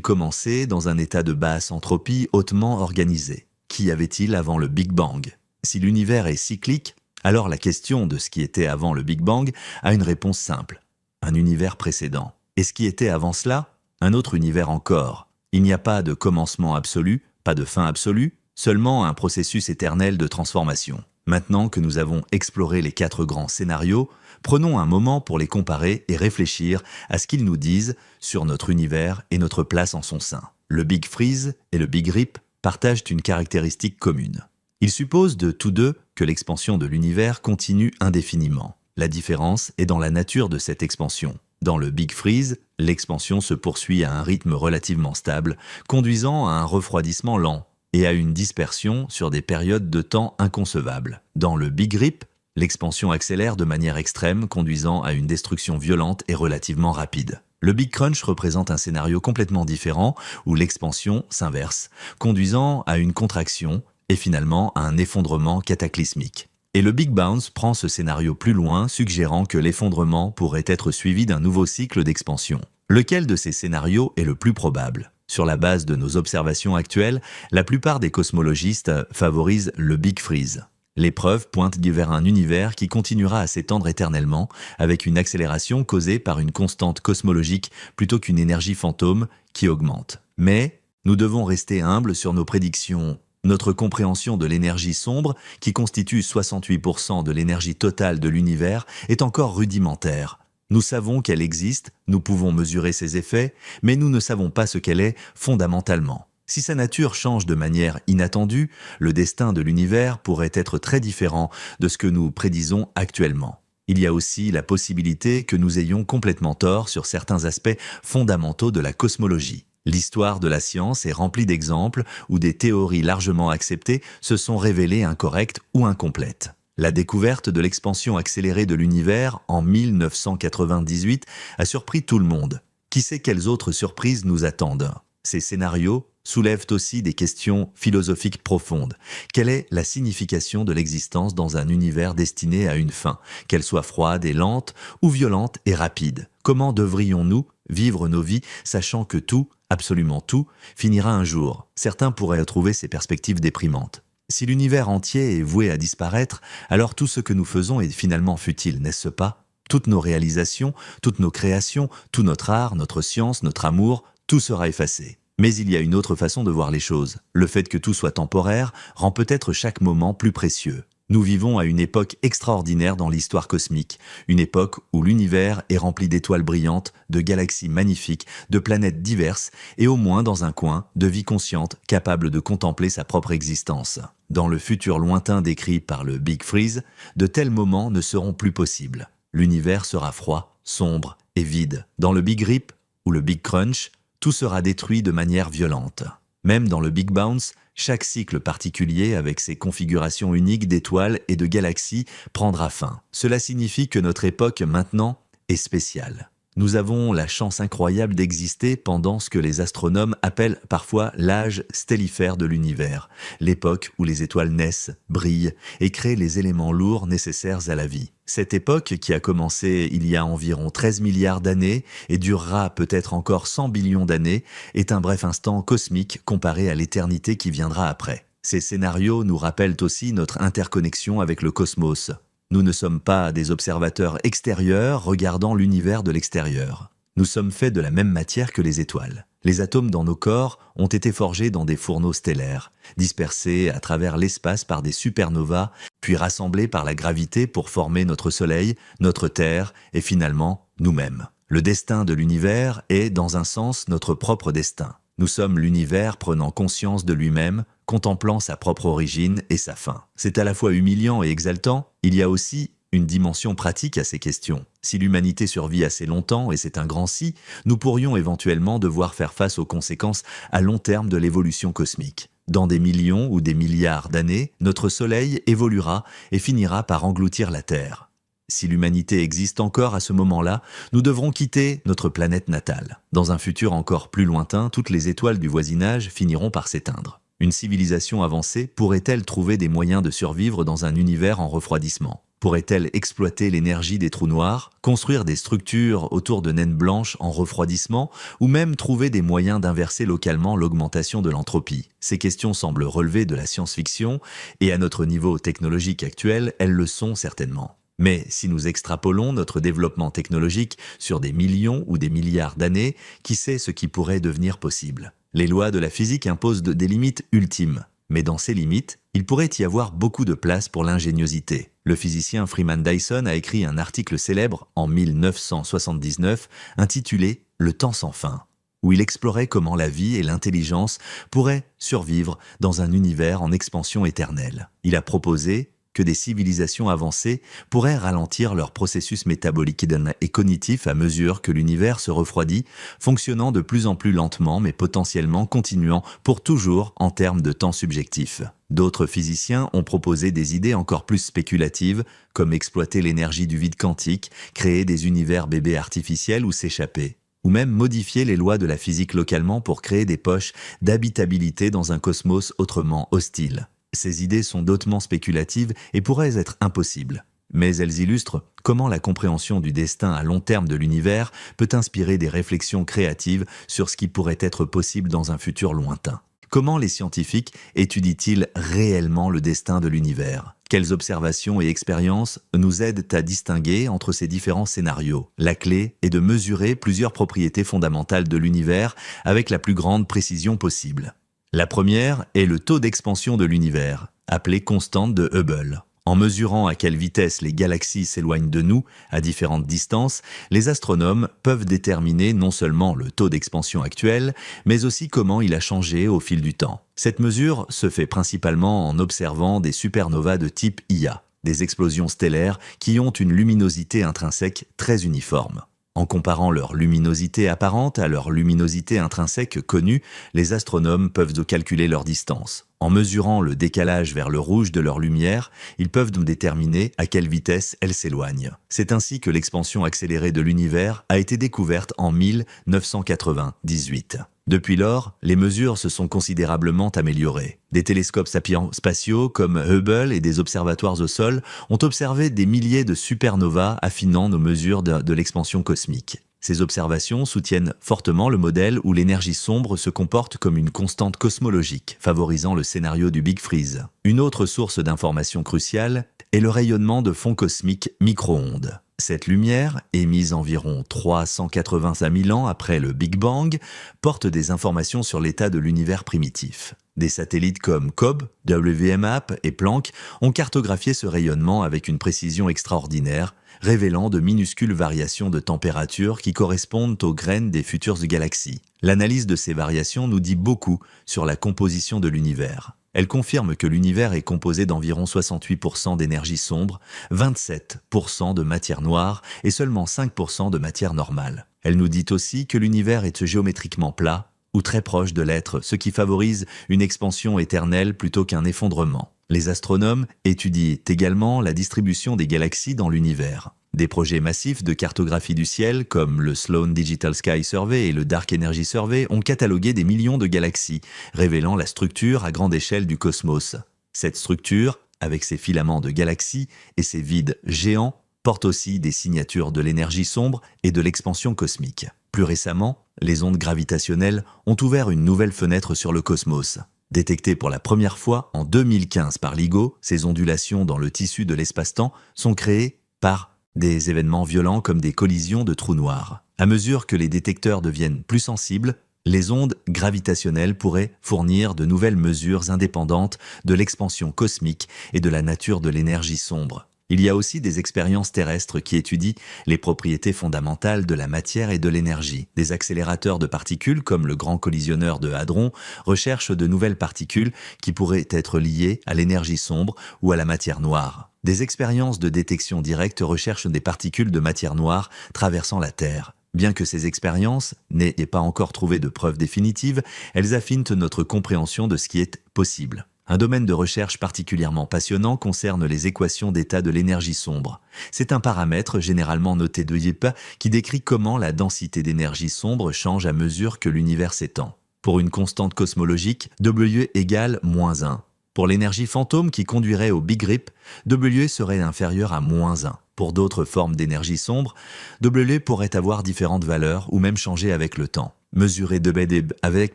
commencé dans un état de basse entropie hautement organisé? Qu'y avait-il avant le Big Bang? Si l'univers est cyclique, alors la question de ce qui était avant le Big Bang a une réponse simple. Un univers précédent. Et ce qui était avant cela? Un autre univers encore. Il n'y a pas de commencement absolu, pas de fin absolue, seulement un processus éternel de transformation. Maintenant que nous avons exploré les 4 grands scénarios, prenons un moment pour les comparer et réfléchir à ce qu'ils nous disent sur notre univers et notre place en son sein. Le Big Freeze et le Big Rip partagent une caractéristique commune. Ils supposent de tous deux que l'expansion de l'univers continue indéfiniment. La différence est dans la nature de cette expansion. Dans le Big Freeze, l'expansion se poursuit à un rythme relativement stable, conduisant à un refroidissement lent et à une dispersion sur des périodes de temps inconcevables. Dans le Big Rip, l'expansion accélère de manière extrême, conduisant à une destruction violente et relativement rapide. Le Big Crunch représente un scénario complètement différent où l'expansion s'inverse, conduisant à une contraction et finalement à un effondrement cataclysmique. Et le Big Bounce prend ce scénario plus loin, suggérant que l'effondrement pourrait être suivi d'un nouveau cycle d'expansion. Lequel de ces scénarios est le plus probable ? Sur la base de nos observations actuelles, la plupart des cosmologistes favorisent le Big Freeze. Les preuves pointent vers un univers qui continuera à s'étendre éternellement, avec une accélération causée par une constante cosmologique plutôt qu'une énergie fantôme qui augmente. Mais nous devons rester humbles sur nos prédictions. Notre compréhension de l'énergie sombre, qui constitue 68% de l'énergie totale de l'univers, est encore rudimentaire. Nous savons qu'elle existe, nous pouvons mesurer ses effets, mais nous ne savons pas ce qu'elle est fondamentalement. Si sa nature change de manière inattendue, le destin de l'univers pourrait être très différent de ce que nous prédisons actuellement. Il y a aussi la possibilité que nous ayons complètement tort sur certains aspects fondamentaux de la cosmologie. L'histoire de la science est remplie d'exemples où des théories largement acceptées se sont révélées incorrectes ou incomplètes. La découverte de l'expansion accélérée de l'univers en 1998 a surpris tout le monde. Qui sait quelles autres surprises nous attendent ? Ces scénarios soulèvent aussi des questions philosophiques profondes. Quelle est la signification de l'existence dans un univers destiné à une fin, qu'elle soit froide et lente ou violente et rapide ? Comment devrions-nous vivre nos vies sachant que tout, absolument tout, finira un jour ? Certains pourraient trouver ces perspectives déprimantes. Si l'univers entier est voué à disparaître, alors tout ce que nous faisons est finalement futile, n'est-ce pas ? Toutes nos réalisations, toutes nos créations, tout notre art, notre science, notre amour, tout sera effacé. Mais il y a une autre façon de voir les choses. Le fait que tout soit temporaire rend peut-être chaque moment plus précieux. Nous vivons à une époque extraordinaire dans l'histoire cosmique, une époque où l'univers est rempli d'étoiles brillantes, de galaxies magnifiques, de planètes diverses et au moins dans un coin, de vie consciente capable de contempler sa propre existence. Dans le futur lointain décrit par le Big Freeze, de tels moments ne seront plus possibles. L'univers sera froid, sombre et vide. Dans le Big Rip ou le Big Crunch, tout sera détruit de manière violente. Même dans le Big Bounce, chaque cycle particulier avec ses configurations uniques d'étoiles et de galaxies prendra fin. Cela signifie que notre époque maintenant est spéciale. Nous avons la chance incroyable d'exister pendant ce que les astronomes appellent parfois l'âge stellifère de l'univers, l'époque où les étoiles naissent, brillent et créent les éléments lourds nécessaires à la vie. Cette époque, qui a commencé il y a environ 13 milliards d'années et durera peut-être encore 100 billions d'années, est un bref instant cosmique comparé à l'éternité qui viendra après. Ces scénarios nous rappellent aussi notre interconnexion avec le cosmos. Nous ne sommes pas des observateurs extérieurs regardant l'univers de l'extérieur. Nous sommes faits de la même matière que les étoiles. Les atomes dans nos corps ont été forgés dans des fourneaux stellaires, dispersés à travers l'espace par des supernovas, puis rassemblés par la gravité pour former notre Soleil, notre Terre et finalement nous-mêmes. Le destin de l'univers est, dans un sens, notre propre destin. Nous sommes l'univers prenant conscience de lui-même, contemplant sa propre origine et sa fin. C'est à la fois humiliant et exaltant. Il y a aussi une dimension pratique à ces questions. Si l'humanité survit assez longtemps, et c'est un grand si, nous pourrions éventuellement devoir faire face aux conséquences à long terme de l'évolution cosmique. Dans des millions ou des milliards d'années, notre Soleil évoluera et finira par engloutir la Terre. Si l'humanité existe encore à ce moment-là, nous devrons quitter notre planète natale. Dans un futur encore plus lointain, toutes les étoiles du voisinage finiront par s'éteindre. Une civilisation avancée pourrait-elle trouver des moyens de survivre dans un univers en refroidissement ? Pourrait-elle exploiter l'énergie des trous noirs, construire des structures autour de naines blanches en refroidissement, ou même trouver des moyens d'inverser localement l'augmentation de l'entropie ? Ces questions semblent relever de la science-fiction, et à notre niveau technologique actuel, elles le sont certainement. Mais si nous extrapolons notre développement technologique sur des millions ou des milliards d'années, qui sait ce qui pourrait devenir possible ? Les lois de la physique imposent des limites ultimes. Mais dans ces limites, il pourrait y avoir beaucoup de place pour l'ingéniosité. Le physicien Freeman Dyson a écrit un article célèbre en 1979 intitulé « Le temps sans fin », où il explorait comment la vie et l'intelligence pourraient survivre dans un univers en expansion éternelle. Il a proposé que des civilisations avancées pourraient ralentir leur processus métabolique et cognitif à mesure que l'univers se refroidit, fonctionnant de plus en plus lentement mais potentiellement continuant pour toujours en termes de temps subjectif. D'autres physiciens ont proposé des idées encore plus spéculatives, comme exploiter l'énergie du vide quantique, créer des univers bébés artificiels ou s'échapper. ou même modifier les lois de la physique localement pour créer des poches d'habitabilité dans un cosmos autrement hostile. Ces idées sont hautement spéculatives et pourraient être impossibles. Mais elles illustrent comment la compréhension du destin à long terme de l'univers peut inspirer des réflexions créatives sur ce qui pourrait être possible dans un futur lointain. Comment les scientifiques étudient-ils réellement le destin de l'univers ? Quelles observations et expériences nous aident à distinguer entre ces différents scénarios ? La clé est de mesurer plusieurs propriétés fondamentales de l'univers avec la plus grande précision possible. La première est le taux d'expansion de l'univers, appelé constante de Hubble. En mesurant à quelle vitesse les galaxies s'éloignent de nous, à différentes distances, les astronomes peuvent déterminer non seulement le taux d'expansion actuel, mais aussi comment il a changé au fil du temps. Cette mesure se fait principalement en observant des supernovas de type Ia, des explosions stellaires qui ont une luminosité intrinsèque très uniforme. En comparant leur luminosité apparente à leur luminosité intrinsèque connue, les astronomes peuvent calculer leur distance. En mesurant le décalage vers le rouge de leur lumière, ils peuvent déterminer à quelle vitesse elle s'éloigne. C'est ainsi que l'expansion accélérée de l'univers a été découverte en 1998. Depuis lors, les mesures se sont considérablement améliorées. Des télescopes spatiaux comme Hubble et des observatoires au sol ont observé des milliers de supernovas affinant nos mesures de l'expansion cosmique. Ces observations soutiennent fortement le modèle où l'énergie sombre se comporte comme une constante cosmologique, favorisant le scénario du Big Freeze. Une autre source d'information cruciale est le rayonnement de fond cosmique micro-ondes. Cette lumière, émise environ 385 000 ans après le Big Bang, porte des informations sur l'état de l'univers primitif. Des satellites comme COBE, WMAP et Planck ont cartographié ce rayonnement avec une précision extraordinaire, révélant de minuscules variations de température qui correspondent aux graines des futures galaxies. L'analyse de ces variations nous dit beaucoup sur la composition de l'univers. Elle confirme que l'univers est composé d'environ 68% d'énergie sombre, 27% de matière noire et seulement 5% de matière normale. Elle nous dit aussi que l'univers est géométriquement plat ou très proche de l'être, ce qui favorise une expansion éternelle plutôt qu'un effondrement. Les astronomes étudient également la distribution des galaxies dans l'univers. Des projets massifs de cartographie du ciel, comme le Sloan Digital Sky Survey et le Dark Energy Survey, ont catalogué des millions de galaxies, révélant la structure à grande échelle du cosmos. Cette structure, avec ses filaments de galaxies et ses vides géants, porte aussi des signatures de l'énergie sombre et de l'expansion cosmique. Plus récemment, les ondes gravitationnelles ont ouvert une nouvelle fenêtre sur le cosmos. Détectées pour la première fois en 2015 par LIGO, ces ondulations dans le tissu de l'espace-temps sont créées par des événements violents comme des collisions de trous noirs. À mesure que les détecteurs deviennent plus sensibles, les ondes gravitationnelles pourraient fournir de nouvelles mesures indépendantes de l'expansion cosmique et de la nature de l'énergie sombre. Il y a aussi des expériences terrestres qui étudient les propriétés fondamentales de la matière et de l'énergie. Des accélérateurs de particules comme le Grand Collisionneur de Hadron recherchent de nouvelles particules qui pourraient être liées à l'énergie sombre ou à la matière noire. Des expériences de détection directe recherchent des particules de matière noire traversant la Terre. Bien que ces expériences n'aient pas encore trouvé de preuves définitives, elles affinent notre compréhension de ce qui est possible. Un domaine de recherche particulièrement passionnant concerne les équations d'état de l'énergie sombre. C'est un paramètre généralement noté de Yip qui décrit comment la densité d'énergie sombre change à mesure que l'univers s'étend. Pour une constante cosmologique, W égale -1. Pour l'énergie fantôme qui conduirait au Big Rip, W serait inférieur à -1. Pour d'autres formes d'énergie sombre, W pourrait avoir différentes valeurs ou même changer avec le temps. Mesurer W avec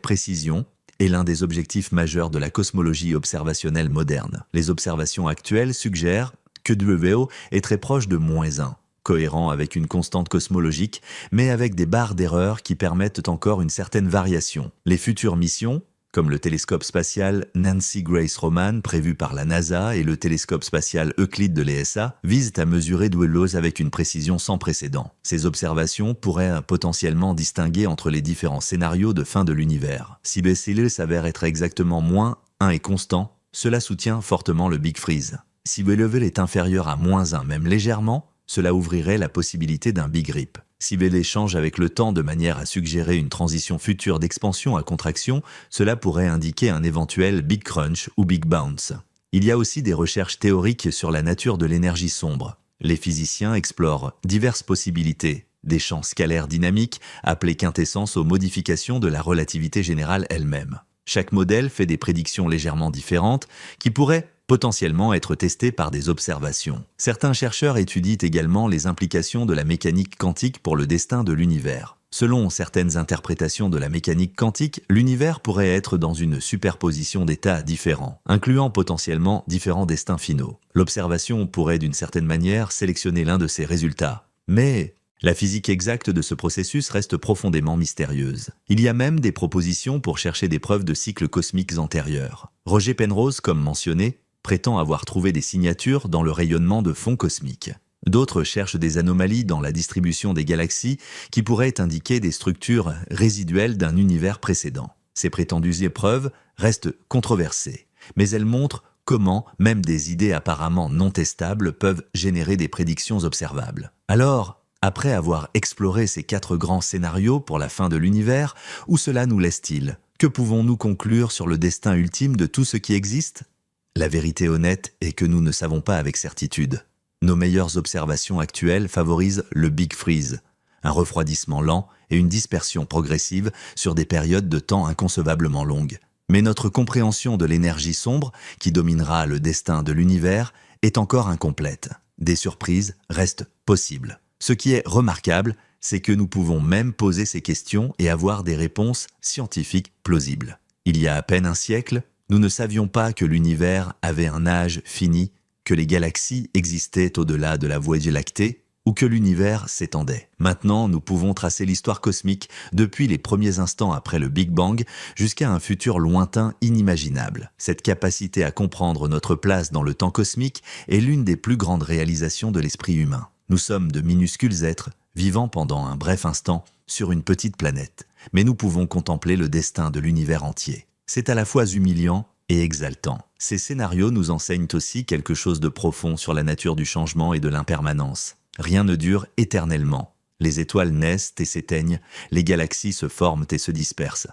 précision est l'un des objectifs majeurs de la cosmologie observationnelle moderne. Les observations actuelles suggèrent que WO est très proche de -1, cohérent avec une constante cosmologique, mais avec des barres d'erreur qui permettent encore une certaine variation. Les futures missions, comme le télescope spatial Nancy Grace Roman prévu par la NASA et le télescope spatial Euclide de l'ESA, visent à mesurer WO avec une précision sans précédent. Ces observations pourraient potentiellement distinguer entre les différents scénarios de fin de l'univers. Si BCL s'avère être exactement -1 et constant, cela soutient fortement le Big Freeze. Si B-level est inférieur à -1, même légèrement, cela ouvrirait la possibilité d'un Big Rip. Si BD change avec le temps de manière à suggérer une transition future d'expansion à contraction, cela pourrait indiquer un éventuel Big Crunch ou Big Bounce. Il y a aussi des recherches théoriques sur la nature de l'énergie sombre. Les physiciens explorent diverses possibilités, des champs scalaires dynamiques, appelés quintessence aux modifications de la relativité générale elle-même. Chaque modèle fait des prédictions légèrement différentes qui pourraient potentiellement être testées par des observations. Certains chercheurs étudient également les implications de la mécanique quantique pour le destin de l'univers. Selon certaines interprétations de la mécanique quantique, l'univers pourrait être dans une superposition d'états différents, incluant potentiellement différents destins finaux. L'observation pourrait d'une certaine manière sélectionner l'un de ces résultats. Mais la physique exacte de ce processus reste profondément mystérieuse. Il y a même des propositions pour chercher des preuves de cycles cosmiques antérieurs. Roger Penrose, comme mentionné, prétend avoir trouvé des signatures dans le rayonnement de fonds cosmiques. D'autres cherchent des anomalies dans la distribution des galaxies qui pourraient indiquer des structures résiduelles d'un univers précédent. Ces prétendues épreuves restent controversées, mais elles montrent comment même des idées apparemment non testables peuvent générer des prédictions observables. Alors, après avoir exploré ces 4 grands scénarios pour la fin de l'univers, où cela nous laisse-t-il? Que pouvons-nous conclure sur le destin ultime de tout ce qui existe? La vérité honnête est que nous ne savons pas avec certitude. Nos meilleures observations actuelles favorisent le Big Freeze, un refroidissement lent et une dispersion progressive sur des périodes de temps inconcevablement longues. Mais notre compréhension de l'énergie sombre, qui dominera le destin de l'univers, est encore incomplète. Des surprises restent possibles. Ce qui est remarquable, c'est que nous pouvons même poser ces questions et avoir des réponses scientifiques plausibles. Il y a à peine un siècle, nous ne savions pas que l'univers avait un âge fini, que les galaxies existaient au-delà de la Voie lactée ou que l'univers s'étendait. Maintenant, nous pouvons tracer l'histoire cosmique depuis les premiers instants après le Big Bang jusqu'à un futur lointain inimaginable. Cette capacité à comprendre notre place dans le temps cosmique est l'une des plus grandes réalisations de l'esprit humain. Nous sommes de minuscules êtres vivant pendant un bref instant sur une petite planète, mais nous pouvons contempler le destin de l'univers entier. C'est à la fois humiliant et exaltant. Ces scénarios nous enseignent aussi quelque chose de profond sur la nature du changement et de l'impermanence. Rien ne dure éternellement. Les étoiles naissent et s'éteignent, les galaxies se forment et se dispersent.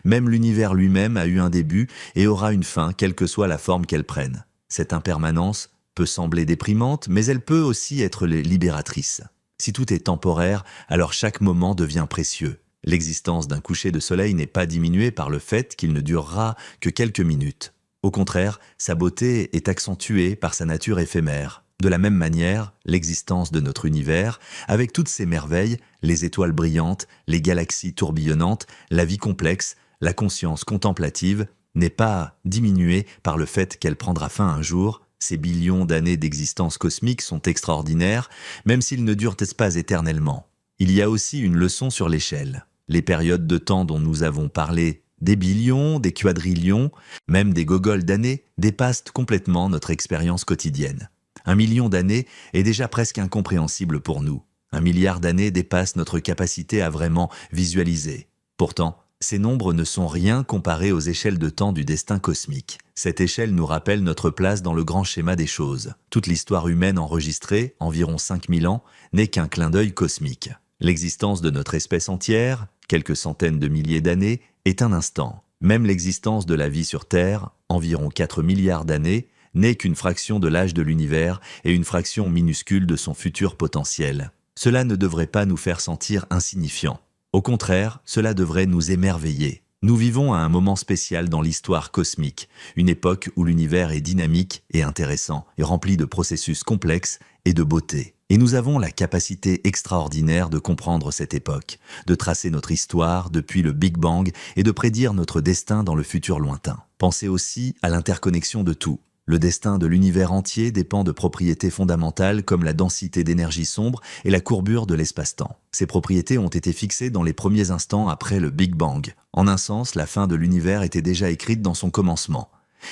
Même l'univers lui-même a eu un début et aura une fin, quelle que soit la forme qu'elle prenne. Cette impermanence peut sembler déprimante, mais elle peut aussi être libératrice. Si tout est temporaire, alors chaque moment devient précieux. L'existence d'un coucher de soleil n'est pas diminuée par le fait qu'il ne durera que quelques minutes. Au contraire, sa beauté est accentuée par sa nature éphémère. De la même manière, l'existence de notre univers, avec toutes ses merveilles, les étoiles brillantes, les galaxies tourbillonnantes, la vie complexe, la conscience contemplative, n'est pas diminuée par le fait qu'elle prendra fin un jour. Ces billions d'années d'existence cosmique sont extraordinaires, même s'ils ne durent pas éternellement. Il y a aussi une leçon sur l'échelle. Les périodes de temps dont nous avons parlé, des billions, des quadrillions, même des gogoles d'années, dépassent complètement notre expérience quotidienne. 1 million d'années est déjà presque incompréhensible pour nous. 1 milliard d'années dépasse notre capacité à vraiment visualiser. Pourtant, ces nombres ne sont rien comparés aux échelles de temps du destin cosmique. Cette échelle nous rappelle notre place dans le grand schéma des choses. Toute l'histoire humaine enregistrée, environ 5000 ans, n'est qu'un clin d'œil cosmique. L'existence de notre espèce entière, quelques centaines de milliers d'années, est un instant. Même l'existence de la vie sur Terre, environ 4 milliards d'années, n'est qu'une fraction de l'âge de l'univers et une fraction minuscule de son futur potentiel. Cela ne devrait pas nous faire sentir insignifiants. Au contraire, cela devrait nous émerveiller. Nous vivons à un moment spécial dans l'histoire cosmique, une époque où l'univers est dynamique et intéressant, et rempli de processus complexes et de beauté. Et nous avons la capacité extraordinaire de comprendre cette époque, de tracer notre histoire depuis le Big Bang et de prédire notre destin dans le futur lointain. Pensez aussi à l'interconnexion de tout. Le destin de l'univers entier dépend de propriétés fondamentales comme la densité d'énergie sombre et la courbure de l'espace-temps. Ces propriétés ont été fixées dans les premiers instants après le Big Bang. En un sens, la fin de l'univers était déjà écrite dans son commencement.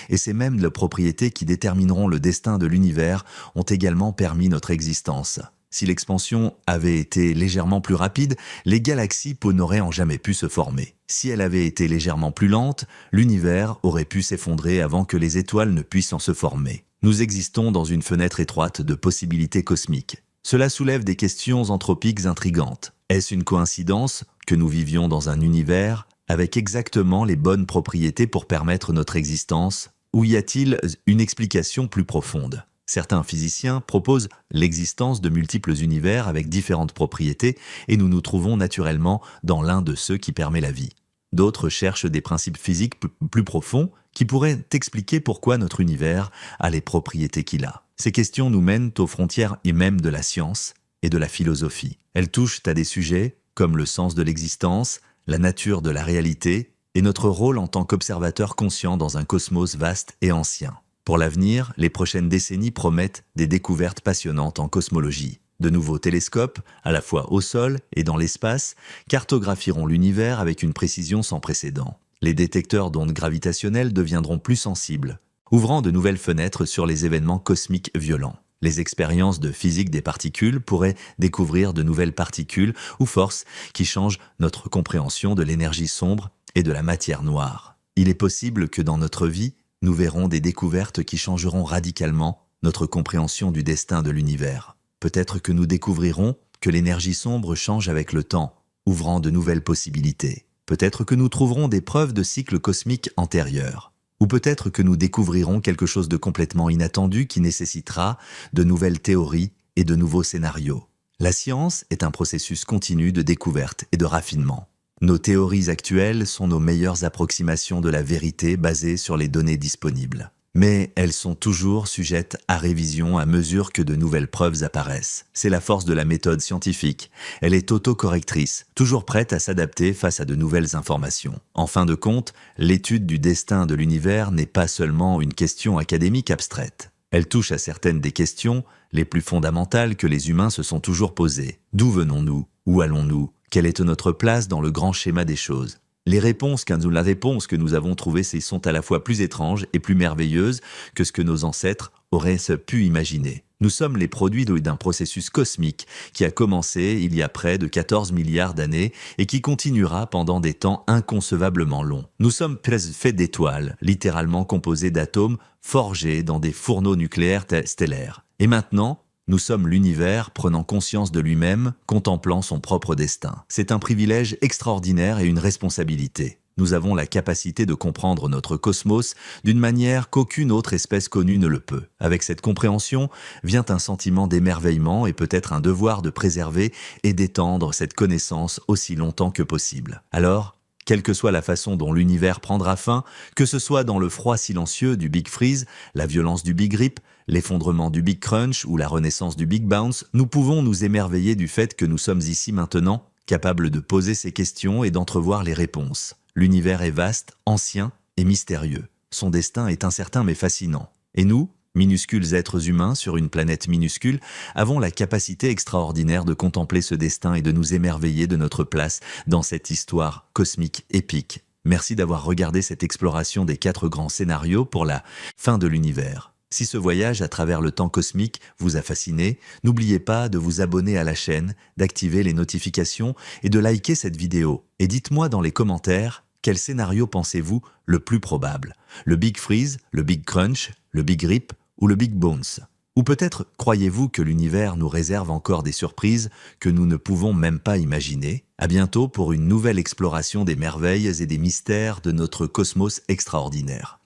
Et ces mêmes propriétés qui détermineront le destin de l'univers ont également permis notre existence. Si l'expansion avait été légèrement plus rapide, les galaxies n'auraient en jamais pu se former. Si elle avait été légèrement plus lente, l'univers aurait pu s'effondrer avant que les étoiles ne puissent en se former. Nous existons dans une fenêtre étroite de possibilités cosmiques. Cela soulève des questions anthropiques intrigantes. Est-ce une coïncidence que nous vivions dans un univers avec exactement les bonnes propriétés pour permettre notre existence? Ou y a-t-il une explication plus profonde? Certains physiciens proposent l'existence de multiples univers avec différentes propriétés et nous nous trouvons naturellement dans l'un de ceux qui permet la vie. D'autres cherchent des principes physiques plus profonds qui pourraient expliquer pourquoi notre univers a les propriétés qu'il a. Ces questions nous mènent aux frontières et même de la science et de la philosophie. Elles touchent à des sujets comme le sens de l'existence, la nature de la réalité et notre rôle en tant qu'observateur conscient dans un cosmos vaste et ancien. Pour l'avenir, les prochaines décennies promettent des découvertes passionnantes en cosmologie. De nouveaux télescopes, à la fois au sol et dans l'espace, cartographieront l'univers avec une précision sans précédent. Les détecteurs d'ondes gravitationnelles deviendront plus sensibles, ouvrant de nouvelles fenêtres sur les événements cosmiques violents. Les expériences de physique des particules pourraient découvrir de nouvelles particules ou forces qui changent notre compréhension de l'énergie sombre et de la matière noire. Il est possible que dans notre vie, nous verrons des découvertes qui changeront radicalement notre compréhension du destin de l'univers. Peut-être que nous découvrirons que l'énergie sombre change avec le temps, ouvrant de nouvelles possibilités. Peut-être que nous trouverons des preuves de cycles cosmiques antérieurs. Ou peut-être que nous découvrirons quelque chose de complètement inattendu qui nécessitera de nouvelles théories et de nouveaux scénarios. La science est un processus continu de découverte et de raffinement. Nos théories actuelles sont nos meilleures approximations de la vérité basées sur les données disponibles. Mais elles sont toujours sujettes à révision à mesure que de nouvelles preuves apparaissent. C'est la force de la méthode scientifique. Elle est autocorrectrice, toujours prête à s'adapter face à de nouvelles informations. En fin de compte, l'étude du destin de l'univers n'est pas seulement une question académique abstraite. Elle touche à certaines des questions les plus fondamentales que les humains se sont toujours posées. D'où venons-nous? Où allons-nous? Quelle est notre place dans le grand schéma des choses? Les réponses que nous avons trouvées sont à la fois plus étranges et plus merveilleuses que ce que nos ancêtres auraient pu imaginer. Nous sommes les produits d'un processus cosmique qui a commencé il y a près de 14 milliards d'années et qui continuera pendant des temps inconcevablement longs. Nous sommes faits d'étoiles, littéralement composés d'atomes forgés dans des fourneaux nucléaires stellaires. Et maintenant, nous sommes l'univers prenant conscience de lui-même, contemplant son propre destin. C'est un privilège extraordinaire et une responsabilité. Nous avons la capacité de comprendre notre cosmos d'une manière qu'aucune autre espèce connue ne le peut. Avec cette compréhension vient un sentiment d'émerveillement et peut-être un devoir de préserver et d'étendre cette connaissance aussi longtemps que possible. Alors, quelle que soit la façon dont l'univers prendra fin, que ce soit dans le froid silencieux du Big Freeze, la violence du Big Rip, l'effondrement du Big Crunch ou la renaissance du Big Bounce, nous pouvons nous émerveiller du fait que nous sommes ici maintenant, capables de poser ces questions et d'entrevoir les réponses. L'univers est vaste, ancien et mystérieux. Son destin est incertain mais fascinant. Et nous, minuscules êtres humains sur une planète minuscule, avons la capacité extraordinaire de contempler ce destin et de nous émerveiller de notre place dans cette histoire cosmique épique. Merci d'avoir regardé cette exploration des 4 grands scénarios pour la fin de l'univers. Si ce voyage à travers le temps cosmique vous a fasciné, n'oubliez pas de vous abonner à la chaîne, d'activer les notifications et de liker cette vidéo. Et dites-moi dans les commentaires, quel scénario pensez-vous le plus probable? Le Big Freeze, le Big Crunch, le Big Rip ou le Big Bounce? Ou peut-être croyez-vous que l'univers nous réserve encore des surprises que nous ne pouvons même pas imaginer? À bientôt pour une nouvelle exploration des merveilles et des mystères de notre cosmos extraordinaire.